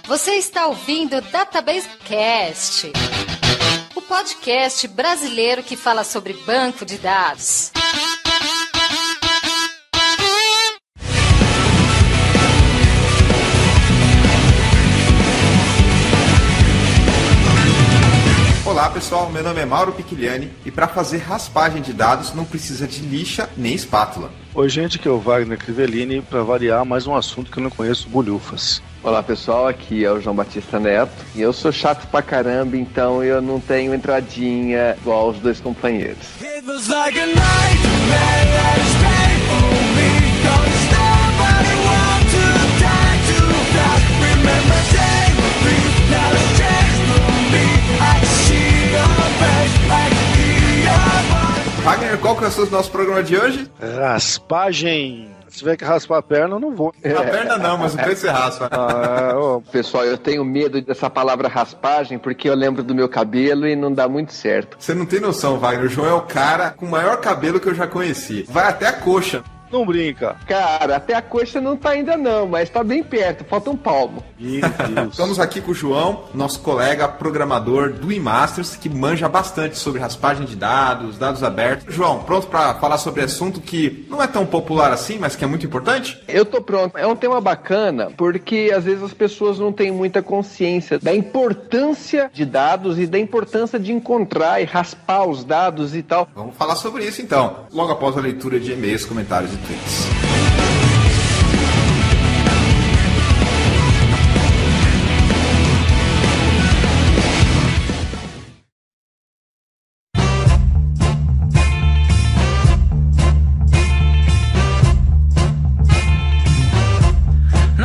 Você está ouvindo Database Cast, o podcast brasileiro que fala sobre banco de dados. Olá pessoal, meu nome é Mauro Picchigliani e para fazer raspagem de dados não precisa de lixa nem espátula. Oi gente, aqui é o Wagner Crivellini, para variar mais um assunto que eu não conheço, bolhufas. Olá pessoal, aqui é o João Batista Neto e eu sou chato pra caramba, então eu não tenho entradinha igual aos dois companheiros. Wagner, qual que é o nosso programa de hoje? Raspagem. Se tiver que raspar a perna, eu não vou. A perna não, mas o que você raspa? Pessoal, eu tenho medo dessa palavra raspagem porque eu lembro do meu cabelo e não dá muito certo. Você não tem noção, Wagner. O João é o cara com o maior cabelo que eu já conheci. Vai até a coxa. Não brinca. Cara, até a coxa não tá ainda não, mas tá bem perto, falta um palmo. Meu Deus. Estamos aqui com o João, nosso colega programador do eMasters, que manja bastante sobre raspagem de dados, dados abertos. João, pronto para falar sobre assunto que não é tão popular assim, mas que é muito importante? Eu tô pronto. É um tema bacana, porque às vezes as pessoas não têm muita consciência da importância de dados e da importância de encontrar e raspar os dados e tal. Vamos falar sobre isso então, logo após a leitura de e-mails, comentários e tweets.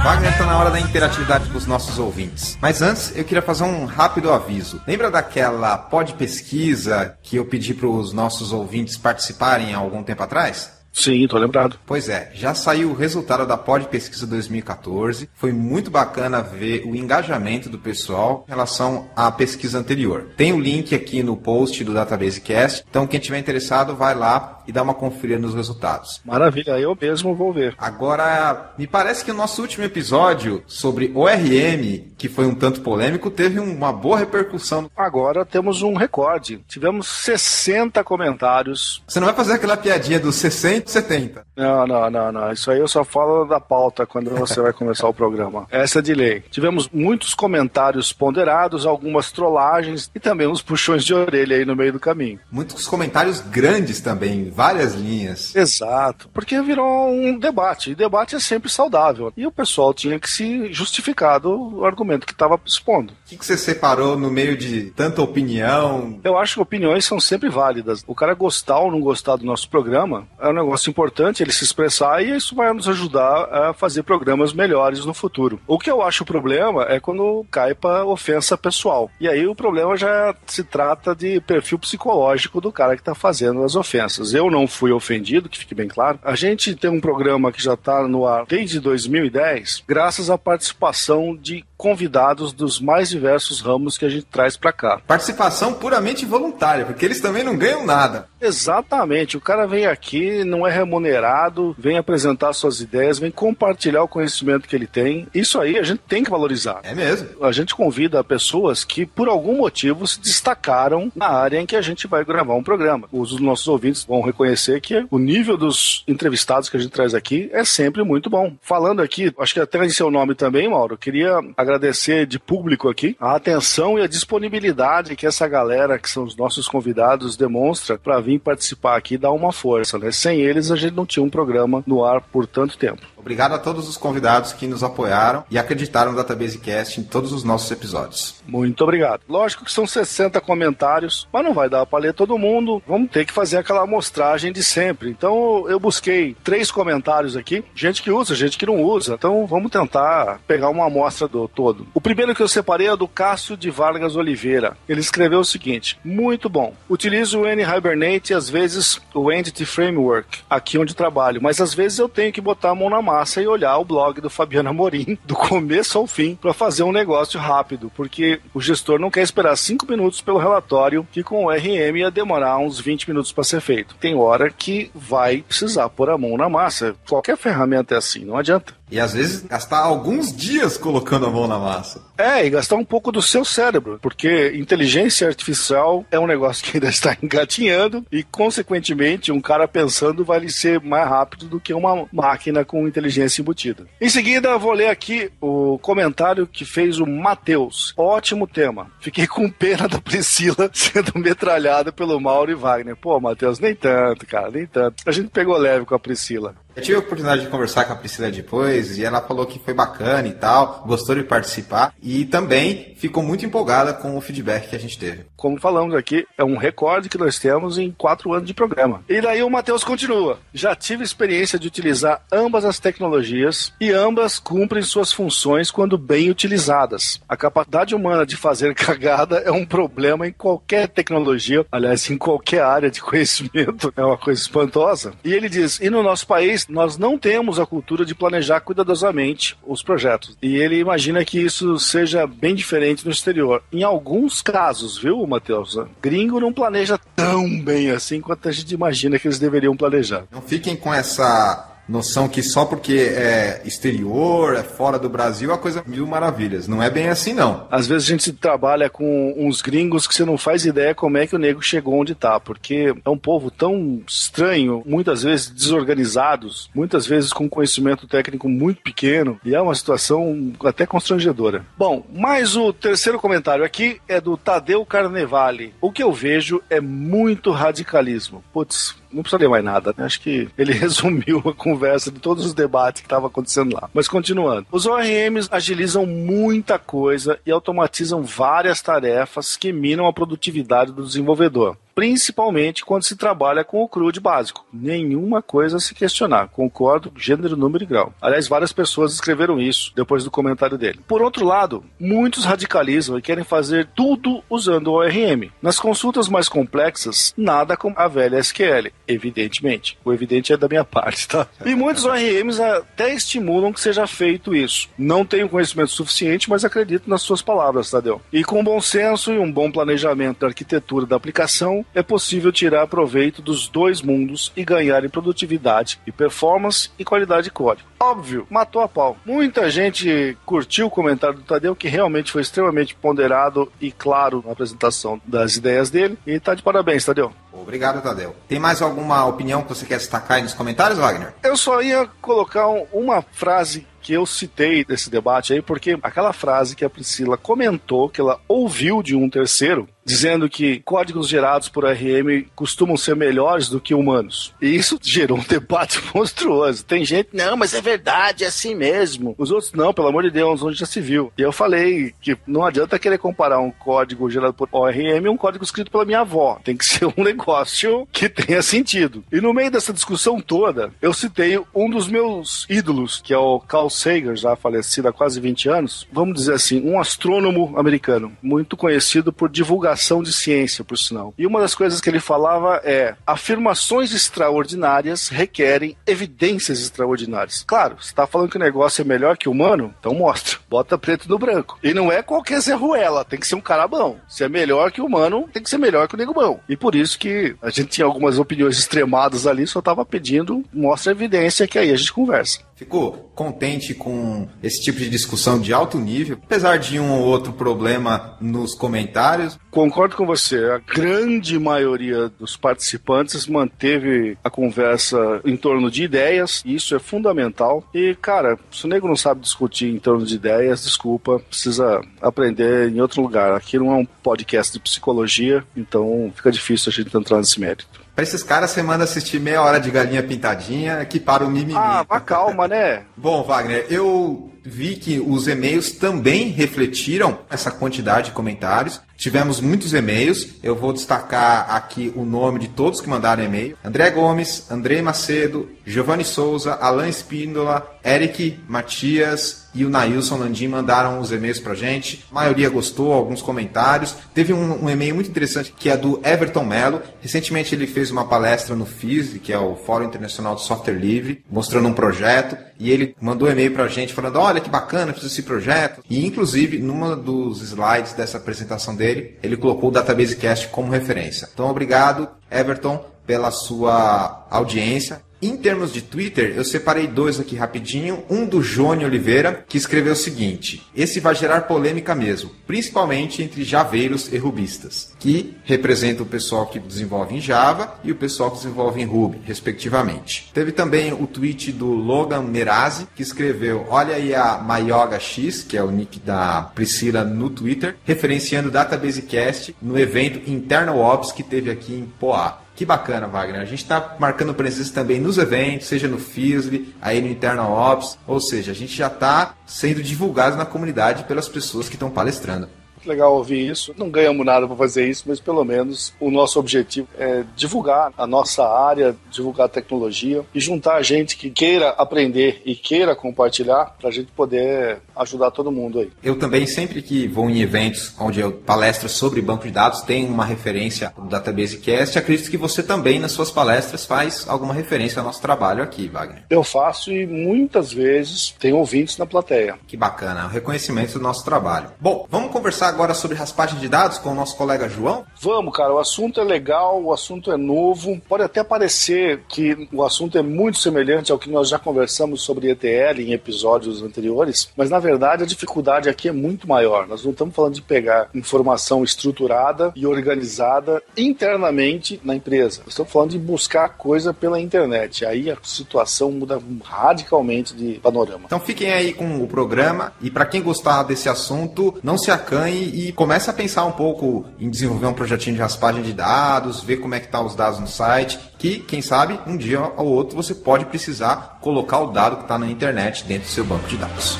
Wagner, está na hora da interatividade com os nossos ouvintes. Mas antes, eu queria fazer um rápido aviso. Lembra daquela pod pesquisa que eu pedi para os nossos ouvintes participarem há algum tempo atrás? Sim, tô lembrado. Pois é, já saiu o resultado da Pod Pesquisa 2014. Foi muito bacana ver o engajamento do pessoal em relação à pesquisa anterior. Tem o link aqui no post do Database Cast, então quem tiver interessado vai lá e dá uma conferida nos resultados. Maravilha, eu mesmo vou ver. Agora, me parece que o nosso último episódio sobre ORM, que foi um tanto polêmico, teve uma boa repercussão. Agora temos um recorde. Tivemos 60 comentários. Você não vai fazer aquela piadinha dos 60 e 70? Não. Isso aí eu só falo da pauta quando você vai começar o programa. Essa é de lei. Tivemos muitos comentários ponderados, algumas trollagens e também uns puxões de orelha aí no meio do caminho. Muitos comentários grandes também, várias linhas. Exato, porque virou um debate, e debate é sempre saudável. E o pessoal tinha que se justificar do argumento que estava expondo. O que você separou no meio de tanta opinião? Eu acho que opiniões são sempre válidas. O cara gostar ou não gostar do nosso programa é um negócio importante, ele se expressar, e isso vai nos ajudar a fazer programas melhores no futuro. O que eu acho o problema é quando cai para ofensa pessoal. E aí o problema já se trata de perfil psicológico do cara que está fazendo as ofensas. Eu não fui ofendido, que fique bem claro. A gente tem um programa que já está no ar desde 2010, graças à participação de convidados dos mais diversos ramos que a gente traz para cá. Participação puramente voluntária, porque eles também não ganham nada. Exatamente. O cara vem aqui, não é remunerado, vem apresentar suas ideias, vem compartilhar o conhecimento que ele tem. Isso aí a gente tem que valorizar. É mesmo. A gente convida pessoas que, por algum motivo, se destacaram na área em que a gente vai gravar um programa. Os nossos ouvintes vão reconhecer que o nível dos entrevistados que a gente traz aqui é sempre muito bom. Falando aqui, acho que até em seu nome também, Mauro, eu queria agradecer de público aqui a atenção e a disponibilidade que essa galera, que são os nossos convidados, demonstra para vir participar aqui e dar uma força, né? Sem eles, a gente não tinha um programa no ar por tanto tempo. Obrigado a todos os convidados que nos apoiaram e acreditaram no Database Cast em todos os nossos episódios. Muito obrigado. Lógico que são 60 comentários, mas não vai dar para ler todo mundo. Vamos ter que fazer aquela amostragem de sempre. Então eu busquei 3 comentários aqui, gente que usa, gente que não usa. Então vamos tentar pegar uma amostra do todo. O primeiro que eu separei é do Cássio de Vargas Oliveira. Ele escreveu o seguinte: muito bom. Utilizo o N-Hibernate e às vezes o Entity Framework aqui onde trabalho, mas às vezes eu tenho que botar a mão na massa e olhar o blog do Fabiano Amorim do começo ao fim para fazer um negócio rápido, porque o gestor não quer esperar 5 minutos pelo relatório, que com o RM ia demorar uns 20 minutos para ser feito. Tem hora que vai precisar pôr a mão na massa. Qualquer ferramenta é assim, não adianta. E às vezes gastar alguns dias colocando a mão na massa. E gastar um pouco do seu cérebro, porque inteligência artificial é um negócio que ainda está engatinhando e, consequentemente, um cara pensando vai ser mais rápido do que uma máquina com inteligência embutida. Em seguida, vou ler aqui o comentário que fez o Matheus. Ótimo tema. Fiquei com pena da Priscila sendo metralhada pelo Mauro e Wagner. Pô, Matheus, nem tanto, cara, nem tanto. A gente pegou leve com a Priscila. Eu tive a oportunidade de conversar com a Priscila depois e ela falou que foi bacana e tal, gostou de participar e também ficou muito empolgada com o feedback que a gente teve. Como falamos aqui, é um recorde que nós temos em 4 anos de programa. E daí o Matheus continua. Já tive experiência de utilizar ambas as tecnologias e ambas cumprem suas funções quando bem utilizadas. A capacidade humana de fazer cagada é um problema em qualquer tecnologia, aliás, em qualquer área de conhecimento. É uma coisa espantosa. E ele diz, e no nosso país, nós não temos a cultura de planejar cuidadosamente os projetos. E ele imagina que isso seja bem diferente no exterior. Em alguns casos, viu, Matheus? Gringo não planeja tão bem assim quanto a gente imagina que eles deveriam planejar. Não fiquem com essa noção que só porque é exterior, é fora do Brasil, a coisa mil maravilhas. Não é bem assim, não. Às vezes a gente trabalha com uns gringos que você não faz ideia como é que o nego chegou onde tá, porque é um povo tão estranho, muitas vezes desorganizados, muitas vezes com conhecimento técnico muito pequeno, e é uma situação até constrangedora. Bom, mas o terceiro comentário aqui é do Tadeu Carnevale. O que eu vejo é muito radicalismo. Putz, não precisa ler mais nada, né? Acho que ele resumiu a conversa de todos os debates que estavam acontecendo lá. Mas continuando. Os ORMs agilizam muita coisa e automatizam várias tarefas que minam a produtividade do desenvolvedor. Principalmente quando se trabalha com o CRUD básico. Nenhuma coisa a se questionar. Concordo, gênero, número e grau. Aliás, várias pessoas escreveram isso depois do comentário dele. Por outro lado, muitos radicalizam e querem fazer tudo usando o ORM. Nas consultas mais complexas, nada como a velha SQL, evidentemente. O evidente é da minha parte, tá? E muitos ORMs até estimulam que seja feito isso. Não tenho conhecimento suficiente, mas acredito nas suas palavras, Tadeu. E com bom senso e um bom planejamento da arquitetura da aplicação, é possível tirar proveito dos dois mundos e ganhar em produtividade e performance e qualidade de código. Óbvio, matou a pau. Muita gente curtiu o comentário do Tadeu, que realmente foi extremamente ponderado e claro na apresentação das ideias dele, e tá de parabéns, Tadeu. Obrigado, Tadeu. Tem mais alguma opinião que você quer destacar aí nos comentários, Wagner? Eu só ia colocar uma frase que eu citei desse debate aí, porque aquela frase que a Priscila comentou, que ela ouviu de um terceiro, dizendo que códigos gerados por ORM costumam ser melhores do que humanos. E isso gerou um debate monstruoso. Tem gente, não, mas é verdade, é assim mesmo. Os outros, não, pelo amor de Deus, onde já se viu. E eu falei que não adianta querer comparar um código gerado por ORM e um código escrito pela minha avó. Tem que ser um negócio que tenha sentido. E no meio dessa discussão toda, eu citei um dos meus ídolos, que é o Carl Sagan, já falecido há quase 20 anos. Vamos dizer assim, um astrônomo americano, muito conhecido por divulgação de ciência, por sinal. E uma das coisas que ele falava é: afirmações extraordinárias requerem evidências extraordinárias. Claro, você está falando que o negócio é melhor que o humano? Então mostra. Bota preto no branco. E não é qualquer Zé Ruela, tem que ser um cara bom. Se é melhor que o humano, tem que ser melhor que o nego bom. E por isso que a gente tinha algumas opiniões extremadas ali, só estava pedindo, mostra a evidência que aí a gente conversa. Ficou contente com esse tipo de discussão de alto nível, apesar de um ou outro problema nos comentários? Concordo com você. A grande maioria dos participantes manteve a conversa em torno de ideias, e isso é fundamental. E, cara, se o nego não sabe discutir em torno de ideias, desculpa, precisa aprender em outro lugar. Aqui não é um podcast de psicologia, então fica difícil a gente entrar nesse mérito. Pra esses caras, você manda assistir meia hora de Galinha Pintadinha, que para o mimimi. Ah, mas calma, né? Bom, Wagner, eu vi que os e-mails também refletiram essa quantidade de comentários. Tivemos muitos e-mails. Eu vou destacar aqui o nome de todos que mandaram e-mail. André Gomes, Andrei Macedo, Giovanni Souza, Alan Espíndola, Eric Matias e o Nailson Landim mandaram os e-mails pra gente. A maioria gostou, alguns comentários. Teve um e-mail muito interessante que é do Everton Mello. Recentemente ele fez uma palestra no FISL, que é o Fórum Internacional de Software Livre, mostrando um projeto. E ele mandou um e-mail pra gente falando: olha que bacana, fiz esse projeto. E inclusive, numa dos slides dessa apresentação dele, ele colocou o Database Cast como referência. Então, obrigado, Everton, pela sua audiência. Em termos de Twitter, eu separei 2 aqui rapidinho. Um do Johnny Oliveira, que escreveu o seguinte: esse vai gerar polêmica mesmo, principalmente entre javeiros e rubistas, que representa o pessoal que desenvolve em Java e o pessoal que desenvolve em Ruby, respectivamente. Teve também o tweet do Logan Merazi, que escreveu: olha aí a Mayoga X, que é o nick da Priscila no Twitter, referenciando o DatabaseCast no evento Internal Ops que teve aqui em Poá. Que bacana, Wagner. A gente está marcando presença também nos eventos, seja no FISLE, aí no Internal Ops, ou seja, a gente já está sendo divulgado na comunidade pelas pessoas que estão palestrando. Legal ouvir isso. Não ganhamos nada para fazer isso, mas pelo menos o nosso objetivo é divulgar a nossa área, divulgar a tecnologia e juntar gente que queira aprender e queira compartilhar para a gente poder ajudar todo mundo aí. Eu também, sempre que vou em eventos onde eu palestro sobre banco de dados, tenho uma referência do DatabaseCast. Acredito que você também, nas suas palestras, faz alguma referência ao nosso trabalho aqui, Wagner. Eu faço e muitas vezes tem ouvintes na plateia. Que bacana, o reconhecimento do nosso trabalho. Bom, vamos conversar agora sobre raspagem de dados com o nosso colega João? Vamos, cara, o assunto é legal, o assunto é novo. Pode até parecer que o assunto é muito semelhante ao que nós já conversamos sobre ETL em episódios anteriores, mas na verdade a dificuldade aqui é muito maior. Nós não estamos falando de pegar informação estruturada e organizada internamente na empresa. Nós estamos falando de buscar coisa pela internet. Aí a situação muda radicalmente de panorama. Então fiquem aí com o programa e para quem gostar desse assunto, não se acanhe e comece a pensar um pouco em desenvolver um projetinho de raspagem de dados, ver como é que estão os dados no site, que, quem sabe, um dia ou outro você pode precisar colocar o dado que está na internet dentro do seu banco de dados.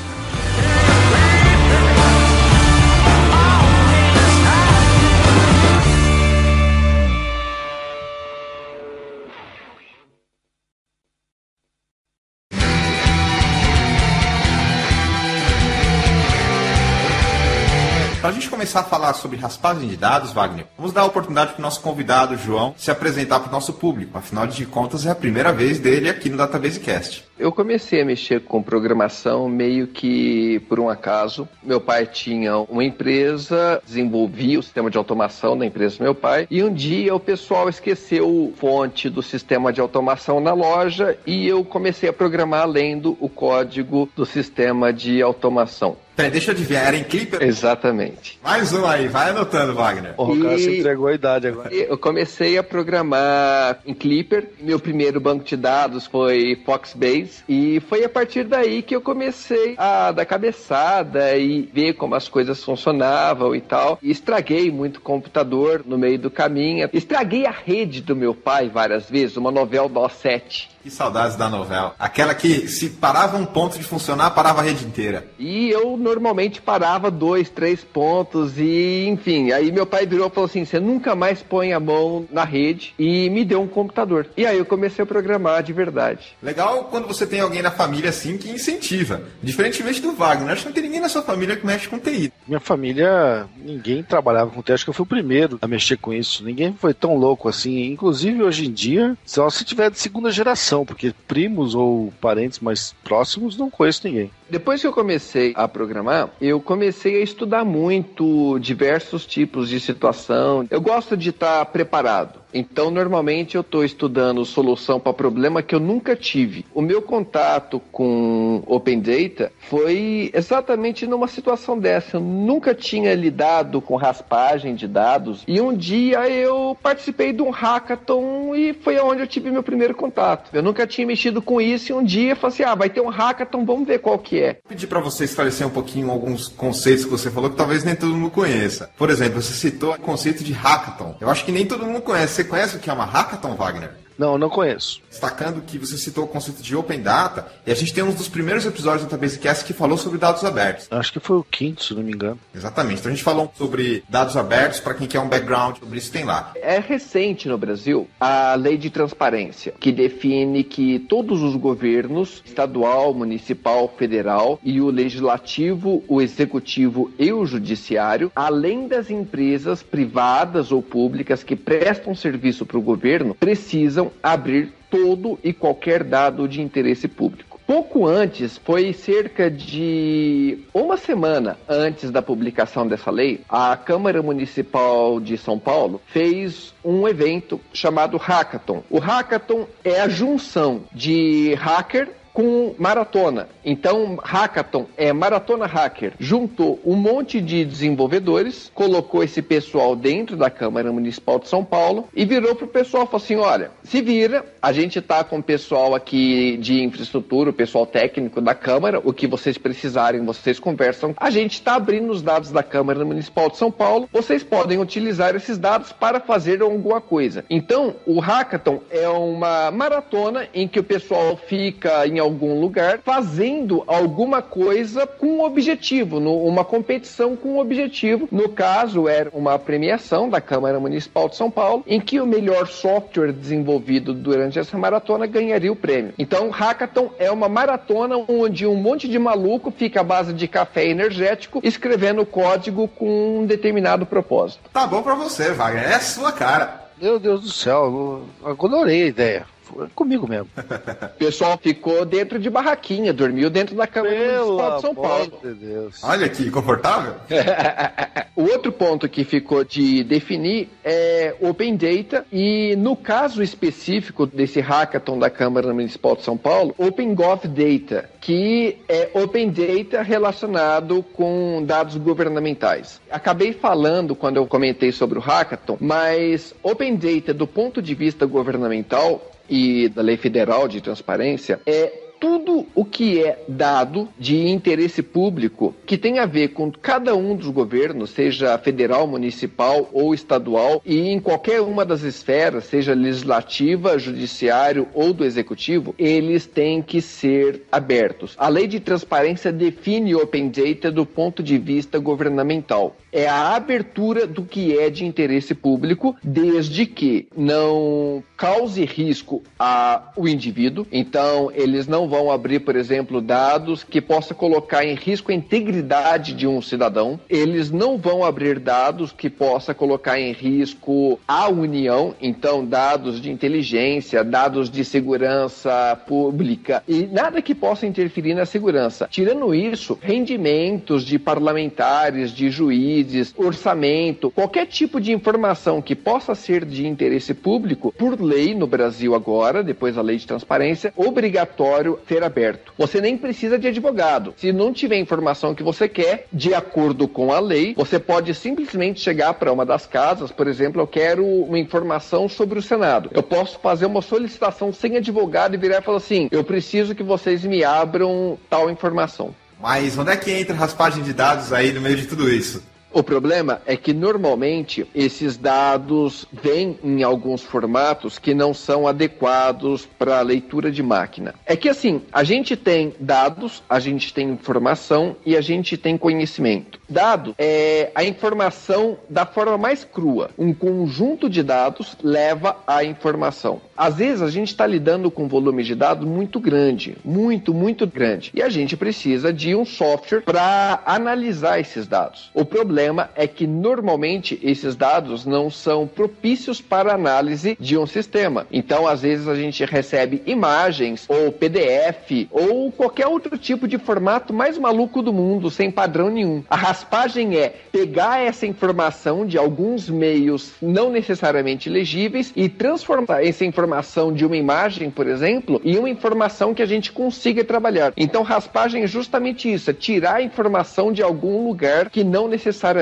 Para a gente começar a falar sobre raspagem de dados, Wagner, vamos dar a oportunidade para o nosso convidado, João, se apresentar para o nosso público. Afinal de contas, é a primeira vez dele aqui no DatabaseCast. Eu comecei a mexer com programação meio que por um acaso. Meu pai tinha uma empresa, desenvolvia o sistema de automação da empresa do meu pai, e um dia o pessoal esqueceu fonte do sistema de automação na loja e eu comecei a programar lendo o código do sistema de automação. Peraí, deixa eu adivinhar, era em Clipper? Exatamente. Mais um aí, vai anotando, Wagner. O cara se entregou a idade agora. Eu comecei a programar em Clipper. Meu primeiro banco de dados foi Foxbase. E foi a partir daí que eu comecei a dar cabeçada e ver como as coisas funcionavam e tal. E estraguei muito o computador no meio do caminho. Estraguei a rede do meu pai várias vezes, uma Novell DOS 7. Que saudades da Novell. Aquela que, se parava um ponto de funcionar, parava a rede inteira. E eu normalmente parava 2, 3 pontos e, enfim, aí meu pai virou e falou assim, você nunca mais põe a mão na rede, e me deu um computador. E aí eu comecei a programar de verdade. Legal quando você tem alguém na família assim que incentiva. Diferentemente do Wagner, acho que não tem ninguém na sua família que mexe com TI. Minha família, ninguém trabalhava com TI, acho que eu fui o primeiro a mexer com isso. Ninguém foi tão louco assim. Inclusive, hoje em dia, só se tiver de segunda geração, porque primos ou parentes mais próximos não conheço ninguém. Depois que eu comecei a programar, eu comecei a estudar muito diversos tipos de situação. Eu gosto de estar preparado. Então, normalmente, eu estou estudando solução para problema que eu nunca tive. O meu contato com Open Data foi exatamente numa situação dessa. Eu nunca tinha lidado com raspagem de dados. E um dia eu participei de um hackathon e foi onde eu tive meu primeiro contato. Eu nunca tinha mexido com isso e um dia eu falei assim, vai ter um hackathon, vamos ver qual que é. Vou pedir para você esclarecer um pouquinho alguns conceitos que você falou que talvez nem todo mundo conheça. Por exemplo, você citou o conceito de hackathon. Eu acho que nem todo mundo conhece. Você conhece o que é uma hackathon, Wagner? Não conheço. Destacando que você citou o conceito de Open Data, e a gente tem um dos primeiros episódios do DatabaseCast que falou sobre dados abertos. Acho que foi o quinto, se não me engano. Exatamente. Então a gente falou sobre dados abertos, para quem quer um background sobre isso tem lá. É recente no Brasil a lei de transparência, que define que todos os governos, estadual, municipal, federal, e o legislativo, o executivo e o judiciário, além das empresas privadas ou públicas que prestam serviço para o governo, precisam abrir todo e qualquer dado de interesse público. Pouco antes, foi cerca de uma semana antes da publicação dessa lei, a Câmara Municipal de São Paulo fez um evento chamado Hackathon. O Hackathon é a junção de hacker com maratona. Então, Hackathon é maratona hacker. Juntou um monte de desenvolvedores, colocou esse pessoal dentro da Câmara Municipal de São Paulo e virou pro pessoal e falou assim, olha, se vira, a gente tá com o pessoal aqui de infraestrutura, o pessoal técnico da Câmara, o que vocês precisarem, vocês conversam. A gente tá abrindo os dados da Câmara Municipal de São Paulo, vocês podem utilizar esses dados para fazer alguma coisa. Então, o Hackathon é uma maratona em que o pessoal fica em algum lugar fazendo alguma coisa com um objetivo, uma competição com um objetivo. No caso, era uma premiação da Câmara Municipal de São Paulo, em que o melhor software desenvolvido durante essa maratona ganharia o prêmio. Então, Hackathon é uma maratona onde um monte de maluco fica à base de café energético escrevendo código com um determinado propósito. Tá bom pra você, Wagner. É a sua cara. Meu Deus do céu, eu adorei a ideia. Foi comigo mesmo. O pessoal ficou dentro de barraquinha, dormiu dentro da Câmara Municipal de São Paulo. De Deus. Olha que confortável. O outro ponto que ficou de definir é Open Data e, no caso específico desse Hackathon da Câmara Municipal de São Paulo, Open Gov Data, que é Open Data relacionado com dados governamentais. Acabei falando quando eu comentei sobre o Hackathon, mas Open Data do ponto de vista governamental e da Lei Federal de Transparência é tudo o que é dado de interesse público que tem a ver com cada um dos governos, seja federal, municipal ou estadual, e em qualquer uma das esferas, seja legislativa, judiciário ou do executivo, eles têm que ser abertos. A Lei de Transparência define Open Data do ponto de vista governamental. É a abertura do que é de interesse público, desde que não cause risco ao indivíduo. Então, eles não vão abrir, por exemplo, dados que possa colocar em risco a integridade de um cidadão. Eles não vão abrir dados que possa colocar em risco a União. Então, dados de inteligência, dados de segurança pública e nada que possa interferir na segurança. Tirando isso, rendimentos de parlamentares, de juízes, orçamento, qualquer tipo de informação que possa ser de interesse público, por lei no Brasil agora, depois da Lei de Transparência, obrigatório ser aberto. Você nem precisa de advogado. Se não tiver a informação que você quer, de acordo com a lei, você pode simplesmente chegar para uma das casas, por exemplo, eu quero uma informação sobre o Senado. Eu posso fazer uma solicitação sem advogado e virar e falar assim, eu preciso que vocês me abram tal informação. Mas onde é que entra a raspagem de dados aí no meio de tudo isso? O problema é que, normalmente, esses dados vêm em alguns formatos que não são adequados para leitura de máquina. É que, assim, a gente tem dados, a gente tem informação e a gente tem conhecimento. Dado é a informação da forma mais crua. Um conjunto de dados leva à informação. Às vezes, a gente está lidando com um volume de dados muito grande, muito grande. E a gente precisa de um software para analisar esses dados. O problema é que normalmente esses dados não são propícios para análise de um sistema. Então, às vezes a gente recebe imagens ou PDF ou qualquer outro tipo de formato mais maluco do mundo, sem padrão nenhum. A raspagem é pegar essa informação de alguns meios não necessariamente legíveis e transformar essa informação de uma imagem, por exemplo, em uma informação que a gente consiga trabalhar. Então, raspagem é justamente isso, é tirar a informação de algum lugar que não necessariamente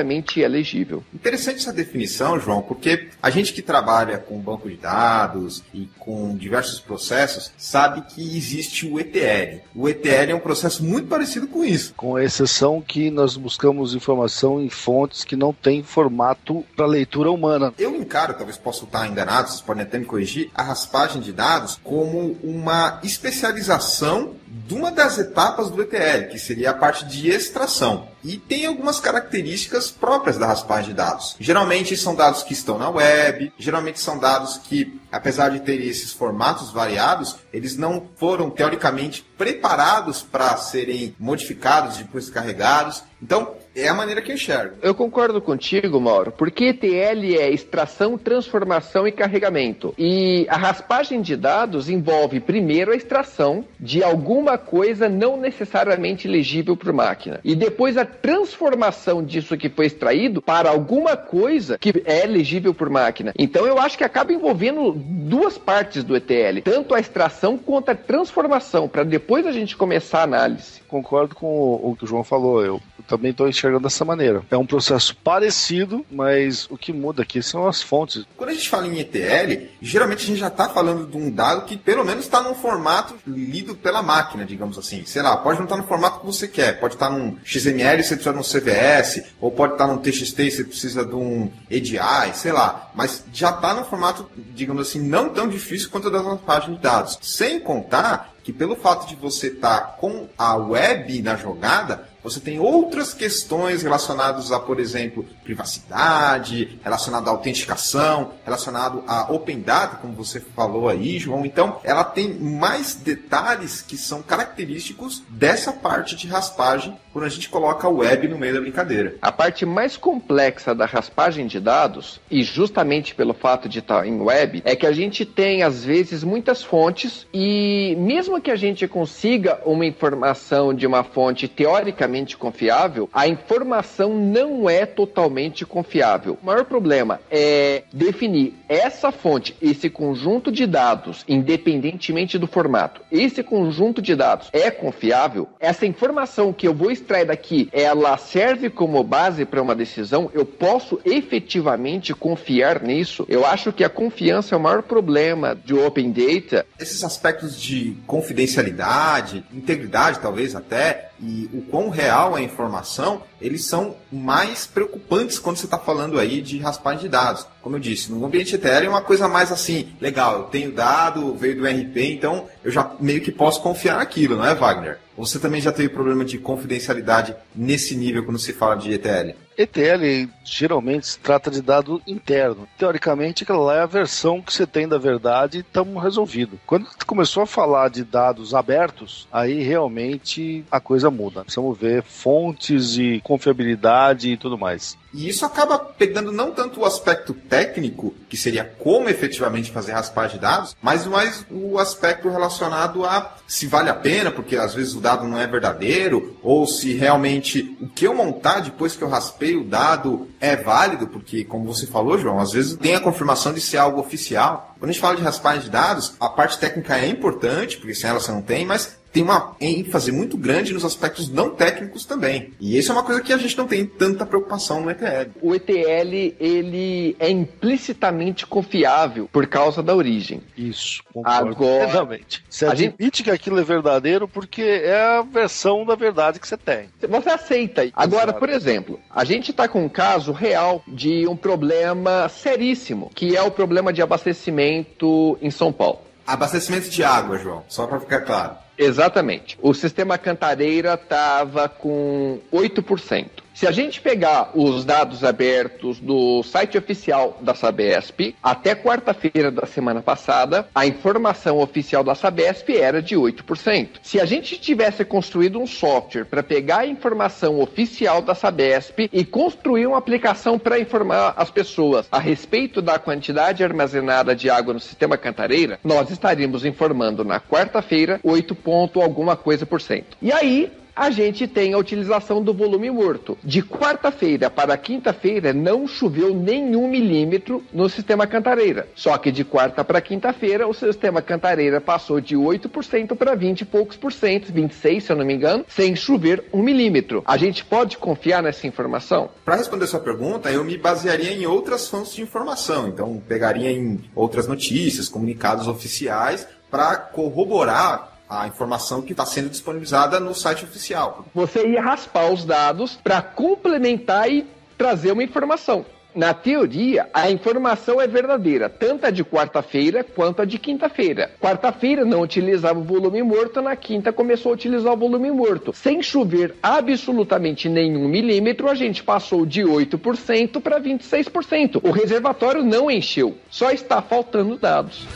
é legível. Interessante essa definição, João, porque a gente que trabalha com banco de dados e com diversos processos sabe que existe o ETL. O ETL é um processo muito parecido com isso. Com exceção que nós buscamos informação em fontes que não têm formato para leitura humana. Eu encaro, talvez possa estar enganado, vocês podem até me corrigir, a raspagem de dados como uma especialização de uma das etapas do ETL, que seria a parte de extração. E tem algumas características próprias da raspagem de dados. Geralmente são dados que estão na web, geralmente são dados que, apesar de terem esses formatos variados, eles não foram, teoricamente, preparados para serem modificados, depois carregados. Então, é a maneira que eu enxergo. Eu concordo contigo, Mauro, porque ETL é extração, transformação e carregamento. E a raspagem de dados envolve, primeiro, a extração de alguma coisa não necessariamente legível por máquina. E depois a transformação disso que foi extraído para alguma coisa que é legível por máquina. Então eu acho que acaba envolvendo duas partes do ETL, tanto a extração quanto a transformação, para depois a gente começar a análise. Concordo com o que o João falou, eu também estou enxergando dessa maneira. É um processo parecido, mas o que muda aqui são as fontes. Quando a gente fala em ETL, geralmente a gente já está falando de um dado que pelo menos está num formato lido pela máquina, digamos assim. Sei lá, pode não estar no formato que você quer, pode estar num XML e você precisa de um CVS, ou pode estar num TXT e você precisa de um EDI, sei lá. Mas já está no formato, digamos assim, não tão difícil quanto das nossas páginas de dados. Sem contar que pelo fato de você estar com a web na jogada, você tem outras questões relacionadas a, por exemplo, privacidade, relacionado à autenticação, relacionado a Open Data, como você falou aí, João. Então, ela tem mais detalhes que são característicos dessa parte de raspagem quando a gente coloca a web no meio da brincadeira. A parte mais complexa da raspagem de dados, e justamente pelo fato de estar em web, é que a gente tem, às vezes, muitas fontes e mesmo que a gente consiga uma informação de uma fonte teoricamente confiável, a informação não é totalmente confiável. O maior problema é definir essa fonte, esse conjunto de dados, independentemente do formato. Esse conjunto de dados é confiável? Essa informação que eu vou extrair daqui, ela serve como base para uma decisão? Eu posso efetivamente confiar nisso? Eu acho que a confiança é o maior problema de Open Data. Esses aspectos de confidencialidade, integridade talvez até, e o quão real é a informação, eles são mais preocupantes quando você está falando aí de raspagem de dados. Como eu disse, no ambiente ETL é uma coisa mais assim, legal, eu tenho dado, veio do RP, então eu já meio que posso confiar naquilo, não é, Wagner? Você também já teve problema de confidencialidade nesse nível quando se fala de ETL? ETL geralmente se trata de dado interno. Teoricamente, aquela lá é a versão que você tem da verdade e estamos resolvido. Quando começou a falar de dados abertos, aí realmente a coisa muda. Precisamos ver fontes e confiabilidade e tudo mais. E isso acaba pegando não tanto o aspecto técnico, que seria como efetivamente fazer raspagem de dados, mas mais o aspecto relacionado a se vale a pena, porque às vezes o dado não é verdadeiro, ou se realmente o que eu montar depois que eu raspei o dado é válido, porque como você falou, João, às vezes tem a confirmação de ser algo oficial. Quando a gente fala de raspagem de dados, a parte técnica é importante, porque sem ela você não tem, mas tem uma ênfase muito grande nos aspectos não técnicos também. E isso é uma coisa que a gente não tem tanta preocupação no ETL. O ETL, ele é implicitamente confiável por causa da origem. Isso, concordo agora, plenamente. Você admite que aquilo é verdadeiro porque é a versão da verdade que você tem. Você aceita. Agora, Exato. Por exemplo, a gente está com um caso real de um problema seríssimo, que é o problema de abastecimento em São Paulo. Abastecimento de água, João, só para ficar claro. Exatamente. O sistema Cantareira estava com 8%. Se a gente pegar os dados abertos do site oficial da Sabesp, até quarta-feira da semana passada, a informação oficial da Sabesp era de 8%. Se a gente tivesse construído um software para pegar a informação oficial da Sabesp e construir uma aplicação para informar as pessoas a respeito da quantidade armazenada de água no sistema Cantareira, nós estaríamos informando na quarta-feira 8 ponto alguma coisa por cento. E aí, a gente tem a utilização do volume morto. De quarta-feira para quinta-feira não choveu nenhum milímetro no sistema Cantareira. Só que de quarta para quinta-feira o sistema Cantareira passou de 8% para 20 e poucos por cento, 26 se eu não me engano, sem chover 1 milímetro. A gente pode confiar nessa informação? Para responder sua pergunta, eu me basearia em outras fontes de informação. Então, pegaria em outras notícias, comunicados oficiais, para corroborar a informação que está sendo disponibilizada no site oficial. Você ia raspar os dados para complementar e trazer uma informação. Na teoria, a informação é verdadeira, tanto a de quarta-feira quanto a de quinta-feira. Quarta-feira não utilizava o volume morto, na quinta começou a utilizar o volume morto. Sem chover absolutamente nenhum milímetro, a gente passou de 8% para 26%. O reservatório não encheu, só está faltando dados.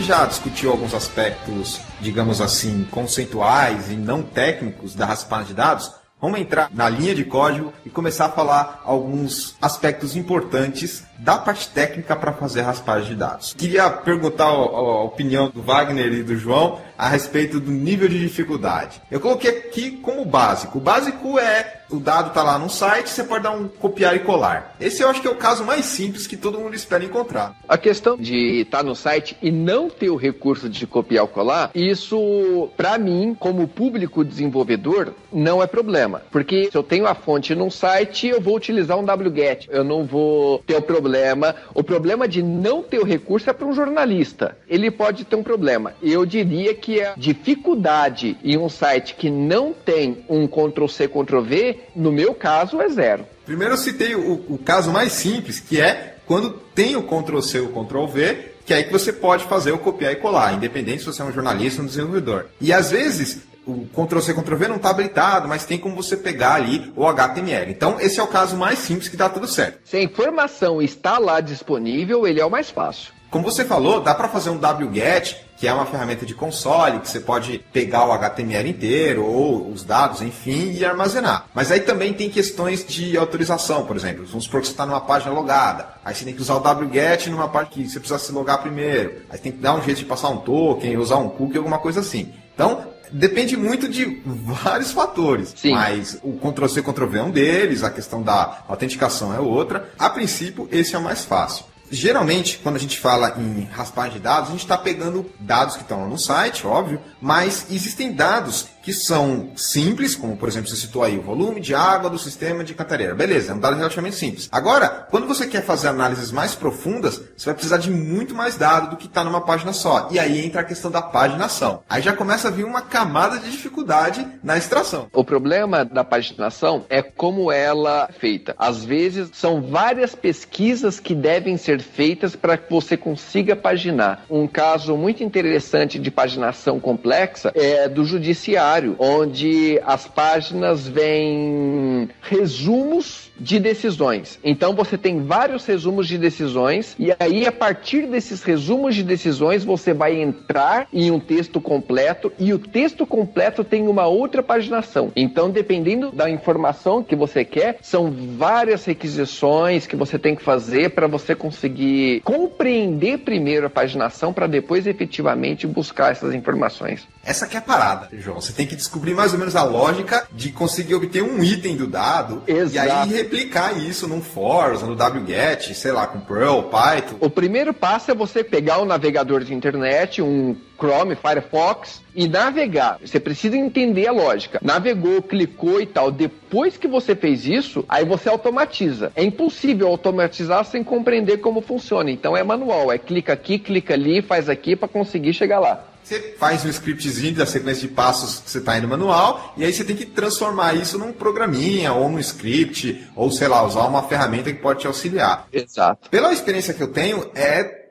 Já discutiu alguns aspectos, digamos assim, conceituais e não técnicos da raspagem de dados, Vamos entrar na linha de código e começar a falar alguns aspectos importantes da parte técnica para fazer a raspagem de dados. Queria perguntar a opinião do Wagner e do João a respeito do nível de dificuldade. Eu coloquei aqui como básico. O básico é o dado está lá no site, você pode dar um copiar e colar. Esse eu acho que é o caso mais simples que todo mundo espera encontrar. A questão de estar no site e não ter o recurso de copiar ou colar, isso, para mim, como público desenvolvedor, não é problema. Porque se eu tenho a fonte num site, eu vou utilizar um wget. Eu não vou ter o problema. O problema de não ter o recurso é para um jornalista. Ele pode ter um problema. Eu diria que a dificuldade em um site que não tem um Ctrl+C, Ctrl+V, no meu caso, é zero. Primeiro eu citei o caso mais simples, que é quando tem o Ctrl+C ou Ctrl+V, que é aí que você pode fazer o copiar e colar, independente se você é um jornalista ou um desenvolvedor. E às vezes o Ctrl+C, Ctrl+V não está habilitado, mas tem como você pegar ali o HTML. Então esse é o caso mais simples que dá tudo certo. Se a informação está lá disponível, ele é o mais fácil. Como você falou, dá para fazer um wget, que é uma ferramenta de console, que você pode pegar o HTML inteiro, ou os dados, enfim, e armazenar. Mas aí também tem questões de autorização, por exemplo. Vamos supor que você está numa página logada, aí você tem que usar o wget numa página que você precisa se logar primeiro. Aí você tem que dar um jeito de passar um token, usar um cookie, alguma coisa assim. Então, depende muito de vários fatores. Sim. Mas o Ctrl+C, Ctrl+V é um deles, a questão da autenticação é outra. A princípio, esse é o mais fácil. Geralmente, quando a gente fala em raspagem de dados, a gente está pegando dados que estão lá no site, óbvio, mas existem dados que são simples, como, por exemplo, você citou aí o volume de água do sistema de Cantareira. Beleza, é um dado relativamente simples. Agora, quando você quer fazer análises mais profundas, você vai precisar de muito mais dado do que está numa página só. E aí entra a questão da paginação. Aí já começa a vir uma camada de dificuldade na extração. O problema da paginação é como ela é feita. Às vezes, são várias pesquisas que devem ser feitas para que você consiga paginar. Um caso muito interessante de paginação complexa é do judiciário, onde as páginas vêm resumos de decisões. Então você tem vários resumos de decisões e aí a partir desses resumos de decisões você vai entrar em um texto completo e o texto completo tem uma outra paginação. Então dependendo da informação que você quer, são várias requisições que você tem que fazer para você conseguir compreender primeiro a paginação para depois efetivamente buscar essas informações. Essa que é a parada, João. Você tem que descobrir mais ou menos a lógica de conseguir obter um item do dado. Exato. E aí replicar isso num for, no wget, sei lá, com Perl, Python. O primeiro passo é você pegar um navegador de internet, um Chrome, Firefox, e navegar. Você precisa entender a lógica. Navegou, clicou e tal. Depois que você fez isso, aí você automatiza. É impossível automatizar sem compreender como funciona. Então é manual. É clica aqui, clica ali, faz aqui para conseguir chegar lá. Você faz um scriptzinho da sequência de passos que você está aí no manual, e aí você tem que transformar isso num programinha, ou num script, ou sei lá, usar uma ferramenta que pode te auxiliar. Exato. Pela experiência que eu tenho,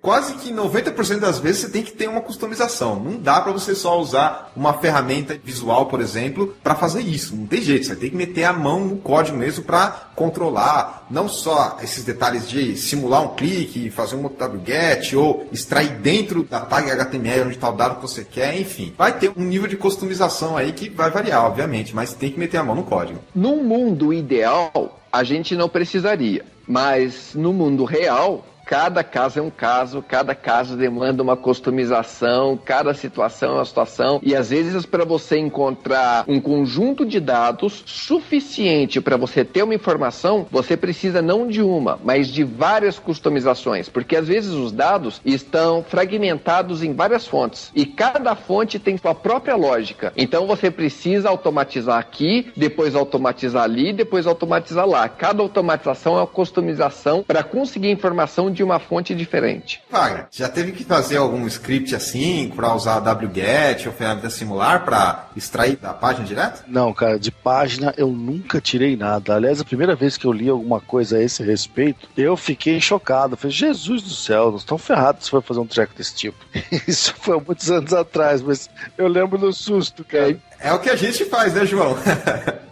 quase que 90% das vezes você tem que ter uma customização. Não dá para você só usar uma ferramenta visual, por exemplo, para fazer isso. Não tem jeito. Você vai ter que meter a mão no código mesmo para controlar não só esses detalhes de simular um clique, fazer um wget ou extrair dentro da tag HTML onde está o dado que você quer, enfim. Vai ter um nível de customização aí que vai variar, obviamente, mas tem que meter a mão no código. Num mundo ideal, a gente não precisaria. Mas no mundo real, cada caso é um caso, cada caso demanda uma customização, cada situação é uma situação, e às vezes para você encontrar um conjunto de dados suficiente para você ter uma informação, você precisa não de uma, mas de várias customizações, porque às vezes os dados estão fragmentados em várias fontes, e cada fonte tem sua própria lógica. Então você precisa automatizar aqui, depois automatizar ali, depois automatizar lá. Cada automatização é uma customização para conseguir informação de uma fonte diferente. Wagner, já teve que fazer algum script assim para usar wget ou ferramenta simular para extrair da página direto? Não, cara, de página eu nunca tirei nada. Aliás, a primeira vez que eu li alguma coisa a esse respeito, eu fiquei chocado. Falei, Jesus do céu, nós estamos ferrados se for fazer um treco desse tipo. Isso foi há muitos anos atrás, mas eu lembro do susto, cara. É o que a gente faz, né, João?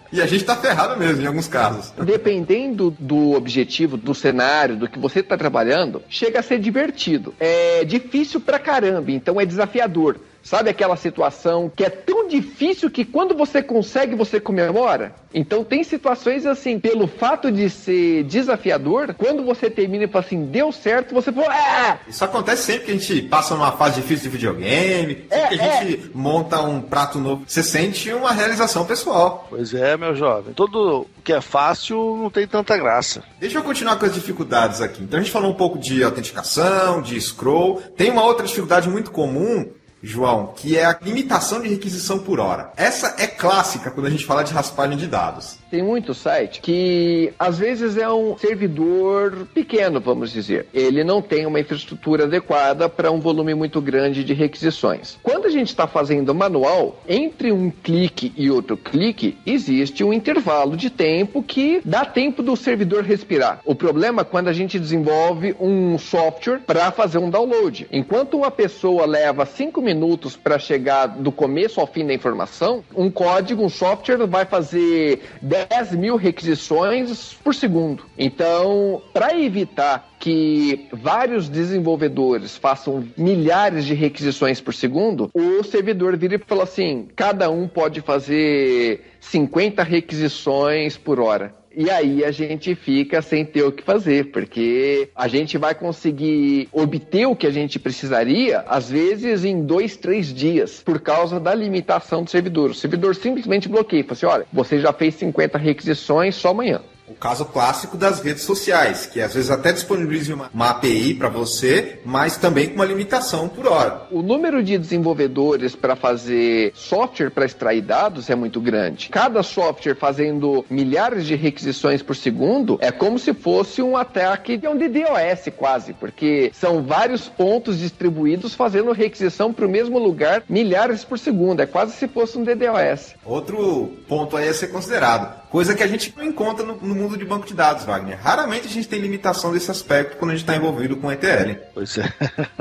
E a gente tá ferrado mesmo, em alguns casos. Dependendo do objetivo, do cenário, do que você tá trabalhando, chega a ser divertido. É difícil pra caramba, então é desafiador. Sabe aquela situação que é tão difícil que quando você consegue, você comemora? Então tem situações assim, pelo fato de ser desafiador, quando você termina e fala assim, deu certo, você fala, Isso acontece sempre que a gente passa numa fase difícil de videogame, que a gente monta um prato novo, você sente uma realização pessoal. Pois é, meu jovem. Tudo que é fácil não tem tanta graça. Deixa eu continuar com as dificuldades aqui. Então a gente falou um pouco de autenticação, de scroll. Tem uma outra dificuldade muito comum, João, que é a limitação de requisição por hora. Essa é clássica quando a gente fala de raspagem de dados. Tem muito site que, às vezes, é um servidor pequeno, vamos dizer. Ele não tem uma infraestrutura adequada para um volume muito grande de requisições. Quando a gente está fazendo manual, entre um clique e outro clique, existe um intervalo de tempo que dá tempo do servidor respirar. O problema é quando a gente desenvolve um software para fazer um download. Enquanto uma pessoa leva 5 minutos para chegar do começo ao fim da informação, um código, um software vai fazer 10 mil requisições por segundo. Então, para evitar que vários desenvolvedores façam milhares de requisições por segundo, o servidor vira e fala assim, cada um pode fazer 50 requisições por hora. E aí a gente fica sem ter o que fazer, porque a gente vai conseguir obter o que a gente precisaria, às vezes em 2, 3 dias, por causa da limitação do servidor. O servidor simplesmente bloqueia, fala assim, olha, você já fez 50 requisições só amanhã. O caso clássico das redes sociais, que às vezes até disponibiliza uma API para você, mas também com uma limitação por hora. O número de desenvolvedores para fazer software para extrair dados é muito grande. Cada software fazendo milhares de requisições por segundo é como se fosse um ataque de um DDoS quase, porque são vários pontos distribuídos fazendo requisição para o mesmo lugar milhares por segundo. É quase se fosse um DDoS. Outro ponto aí a ser considerado. Coisa que a gente não encontra no mundo de banco de dados, Wagner. Raramente a gente tem limitação desse aspecto quando a gente está envolvido com ETL. Pois é.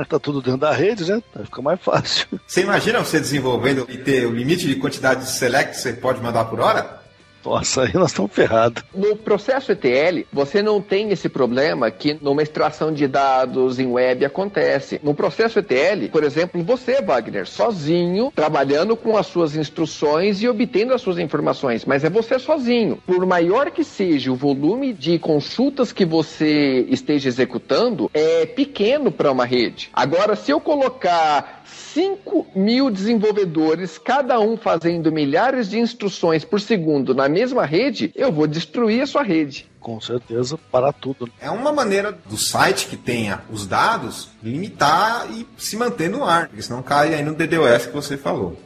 Tá tudo dentro da rede, né? Vai ficar mais fácil. Você imagina você desenvolvendo e ter o limite de quantidade de select que você pode mandar por hora? Nossa, aí nós estamos ferrados. No processo ETL, você não tem esse problema que numa extração de dados em web acontece. No processo ETL, por exemplo, você, Wagner, sozinho, trabalhando com as suas instruções e obtendo as suas informações, mas é você sozinho. Por maior que seja o volume de consultas que você esteja executando, é pequeno para uma rede. Agora, se eu colocar 5 mil desenvolvedores, cada um fazendo milhares de instruções por segundo na mesma rede, eu vou destruir a sua rede. Com certeza, para tudo. É uma maneira do site que tenha os dados limitar e se manter no ar, porque senão cai aí no DDoS que você falou.